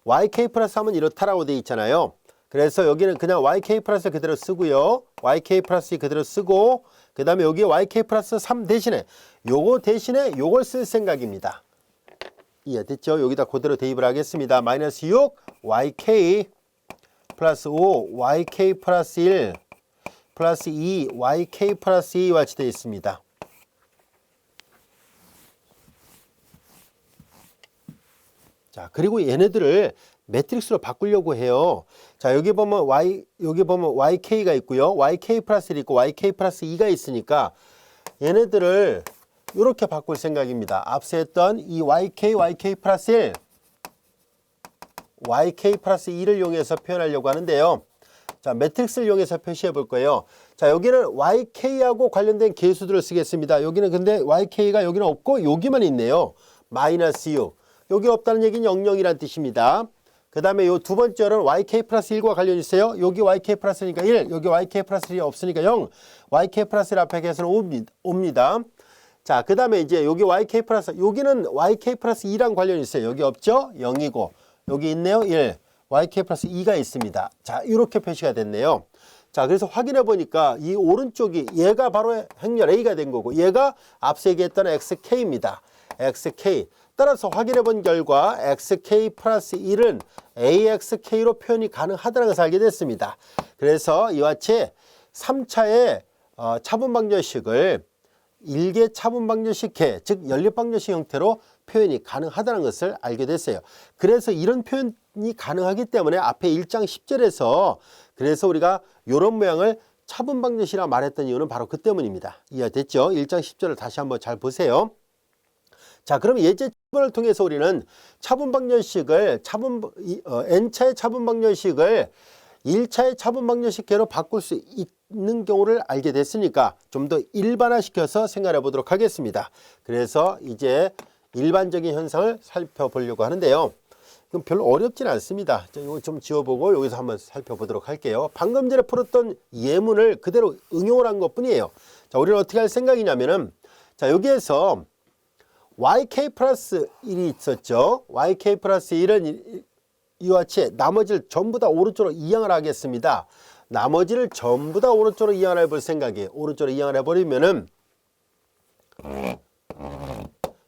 yk 플러스 3은 이렇다라고 되어 있잖아요. 그래서 여기는 그냥 yk 플러스 그대로 쓰고요. yk 플러스 2 그대로 쓰고 그 다음에 여기 yk 플러스 3 대신에 요걸 쓸 생각입니다. 이해됐죠? 여기다 그대로 대입을 하겠습니다. 마이너스 6 yk 플러스 5 yk 플러스 1 플러스 2 yk 플러스 2와 같이 되어 있습니다. 자, 그리고 얘네들을 매트릭스로 바꾸려고 해요. 자, 여기 보면 YK가 있고요. YK 플러스 1이 있고 YK 플러스 2가 있으니까 얘네들을 이렇게 바꿀 생각입니다. 앞서 했던 이 YK 플러스 1, YK 플러스 2를 이용해서 표현하려고 하는데요. 자, 매트릭스를 이용해서 표시해 볼 거예요. 자, 여기는 YK하고 관련된 계수들을 쓰겠습니다. 여기는 근데 YK가 여기는 없고 여기만 있네요. 마이너스 6. 여기 없다는 얘기는 00이란 뜻입니다. 그 다음에 요 두 번째는 yk 플러스 1과 관련이 있어요. 여기 yk 플러스 1이니까 1, 여기 yk 플러스 1이 없으니까 0, yk 플러스 1 앞에 계산은 옵니다. 자, 그 다음에 이제 여기 yk 플러스, 여기는 yk 플러스 2랑 관련이 있어요. 여기 없죠? 0이고, 여기 있네요. 1, yk 플러스 2가 있습니다. 자, 이렇게 표시가 됐네요. 자, 그래서 확인해 보니까 이 오른쪽이 얘가 바로 행렬 A가 된 거고 얘가 앞서 얘기했던 xk입니다. xk. 따라서 확인해 본 결과 xk 플러스 1은 axk로 표현이 가능하다는 것을 알게 됐습니다. 그래서 이와 같이 3차의 차분방정식을 일개 차분방정식해, 즉 연립방정식 형태로 표현이 가능하다는 것을 알게 됐어요. 그래서 이런 표현이 가능하기 때문에 앞에 1장 10절에서 그래서 우리가 이런 모양을 차분방정식이라 말했던 이유는 바로 그 때문입니다. 이해됐죠? 1장 10절을 다시 한번 잘 보세요. 자, 그럼 예제 을 통해서 우리는 차분방정식을 n차의 차분방정식을 1차의 차분방정식계로 바꿀 수 있는 경우를 알게 됐으니까 좀 더 일반화시켜서 생각해 보도록 하겠습니다. 그래서 이제 일반적인 현상을 살펴보려고 하는데요. 이건 별로 어렵지는 않습니다. 이거 좀 지워보고 여기서 한번 살펴보도록 할게요. 방금 전에 풀었던 예문을 그대로 응용을 한 것뿐이에요. 자, 우리는 어떻게 할 생각이냐면은 자, 여기에서 yk 플러스 1이 있었죠. yk 플러스 1은 이와 같이 나머지를 전부 다 오른쪽으로 이항을 하겠습니다. 나머지를 전부 다 오른쪽으로 이항을 해볼 생각이에요. 오른쪽으로 이항을 해버리면은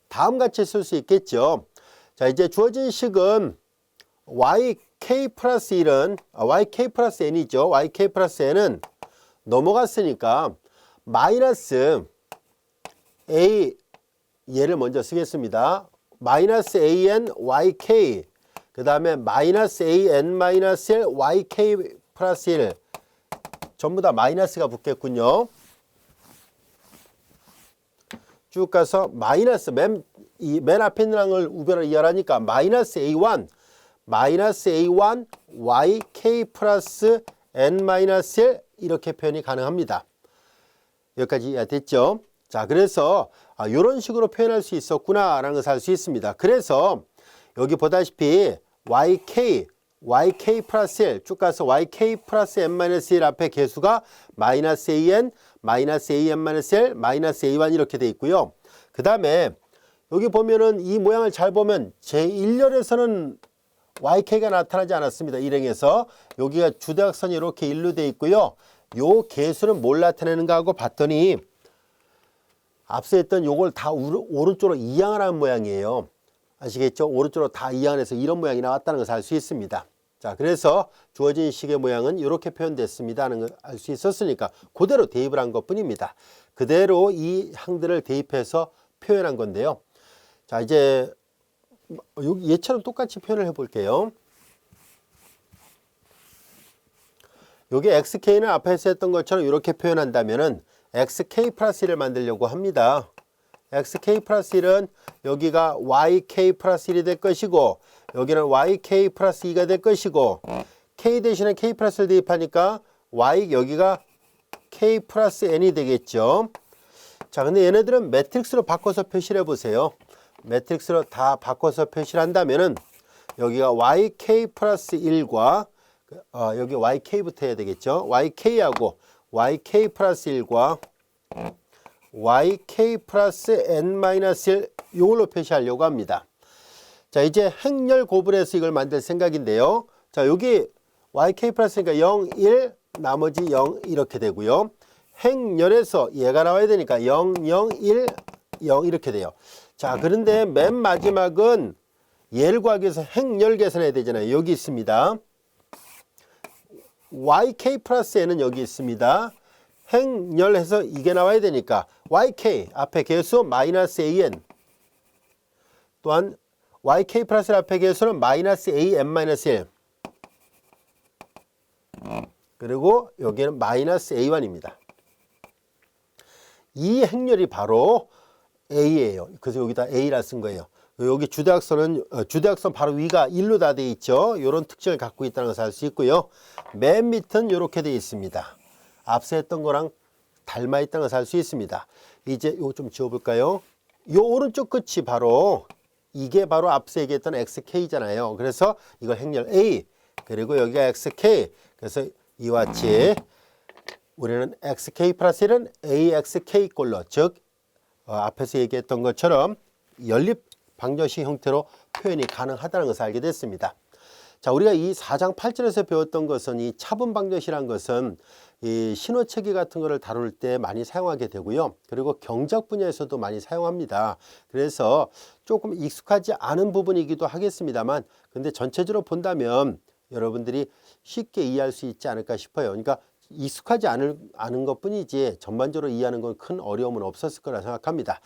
다음같이 쓸 수 있겠죠. 자, 이제 주어진 식은 yk 플러스 1은 yk 플러스 n이죠. yk 플러스 n은 넘어갔으니까 마이너스 a 얘를 먼저 쓰겠습니다. 마이너스 an yk 그 다음에 마이너스 an 마이너스 1 yk 플러스 1 전부 다 마이너스가 붙겠군요. 쭉 가서 마이너스 맨 앞에 있는 항을 우변을 이해하니까 마이너스 a1 yk 플러스 n 마이너스 1 이렇게 표현이 가능합니다. 여기까지 이해됐죠? 자, 그래서 이런 식으로 표현할 수 있었구나 라는 것을 알 수 있습니다. 그래서 여기 보다시피 yk 플러스 1 쭉 가서 yk 플러스 n-1 앞에 개수가 마이너스 an, 마이너스 an-1, 마이너스 a1 이렇게 돼 있고요. 그 다음에 여기 보면은 이 모양을 잘 보면 제1열에서는 YK가 나타나지 않았습니다. 일행에서 여기가 주대각선이 이렇게 일로 돼 있고요. 요 개수는 뭘 나타내는가 하고 봤더니 앞서 했던 요걸 다 오른쪽으로 이항을 하는 모양이에요. 아시겠죠? 오른쪽으로 다 이항을 해서 이런 모양이 나왔다는 것을 알 수 있습니다. 자, 그래서 주어진 식의 모양은 이렇게 표현됐습니다 하는 걸 알 수 있었으니까 그대로 대입을 한 것뿐입니다. 그대로 이 항들을 대입해서 표현한 건데요. 자, 이제 여기 얘처럼 똑같이 표현을 해볼게요. 여기 xk는 앞에서 했던 것처럼 이렇게 표현한다면은 xk 플러스 1을 만들려고 합니다. xk 플러스 1은 여기가 yk 플러스 1이 될 것이고 여기는 yk 플러스 2가 될 것이고 k 대신에 k 플러스를 대입하니까 y 여기가 k 플러스 n이 되겠죠. 자, 근데 얘네들은 매트릭스로 바꿔서 표시를 해보세요. 매트릭스로 다 바꿔서 표시를 한다면은 여기가 yk 플러스 1과 여기 YK부터 해야 되겠죠. YK하고 YK 플러스 1과 YK 플러스 N-1 이걸로 표시하려고 합니다. 자, 이제 행렬 고분해서 이걸 만들 생각인데요. 자, 여기 YK 플러스니까 0, 1, 나머지 0 이렇게 되고요. 행렬에서 얘가 나와야 되니까 0, 0, 1, 0 이렇게 돼요. 자, 그런데 맨 마지막은 얘를 구하기 위해서 행렬 계산해야 되잖아요. 여기 있습니다. YK 플러스 N은 여기 있습니다. 행렬해서 이게 나와야 되니까 YK 앞에 개수 마이너스 AN 또한 YK 플러스 앞에 개수는 마이너스 AN-1 그리고 여기는 마이너스 A1입니다. 이 행렬이 바로 A예요. 그래서 여기다 A라 쓴 거예요. 여기 주대각선은 주대각선 바로 위가 1로 다 돼 있죠. 이런 특징을 갖고 있다는 것을 알 수 있고요. 맨 밑은 이렇게 돼 있습니다. 앞서 했던 거랑 닮아 있다는 것을 알 수 있습니다. 이제 이거 좀 지워볼까요? 이 오른쪽 끝이 바로 이게 바로 앞서 얘기했던 XK잖아요. 그래서 이걸 행렬 A 그리고 여기가 XK 그래서 이와 같이 우리는 XK 플러스 1은 AXK 꼴로 즉 앞에서 얘기했던 것처럼 연립 방정식 형태로 표현이 가능하다는 것을 알게 됐습니다. 자, 우리가 이 4장 8절에서 배웠던 것은 이 차분 방정식이라는 것은 이 신호체계 같은 거를 다룰 때 많이 사용하게 되고요. 그리고 경작 분야에서도 많이 사용합니다. 그래서 조금 익숙하지 않은 부분이기도 하겠습니다만, 근데 전체적으로 본다면 여러분들이 쉽게 이해할 수 있지 않을까 싶어요. 그러니까 익숙하지 않은 것뿐이지 전반적으로 이해하는 건 큰 어려움은 없었을 거라 생각합니다.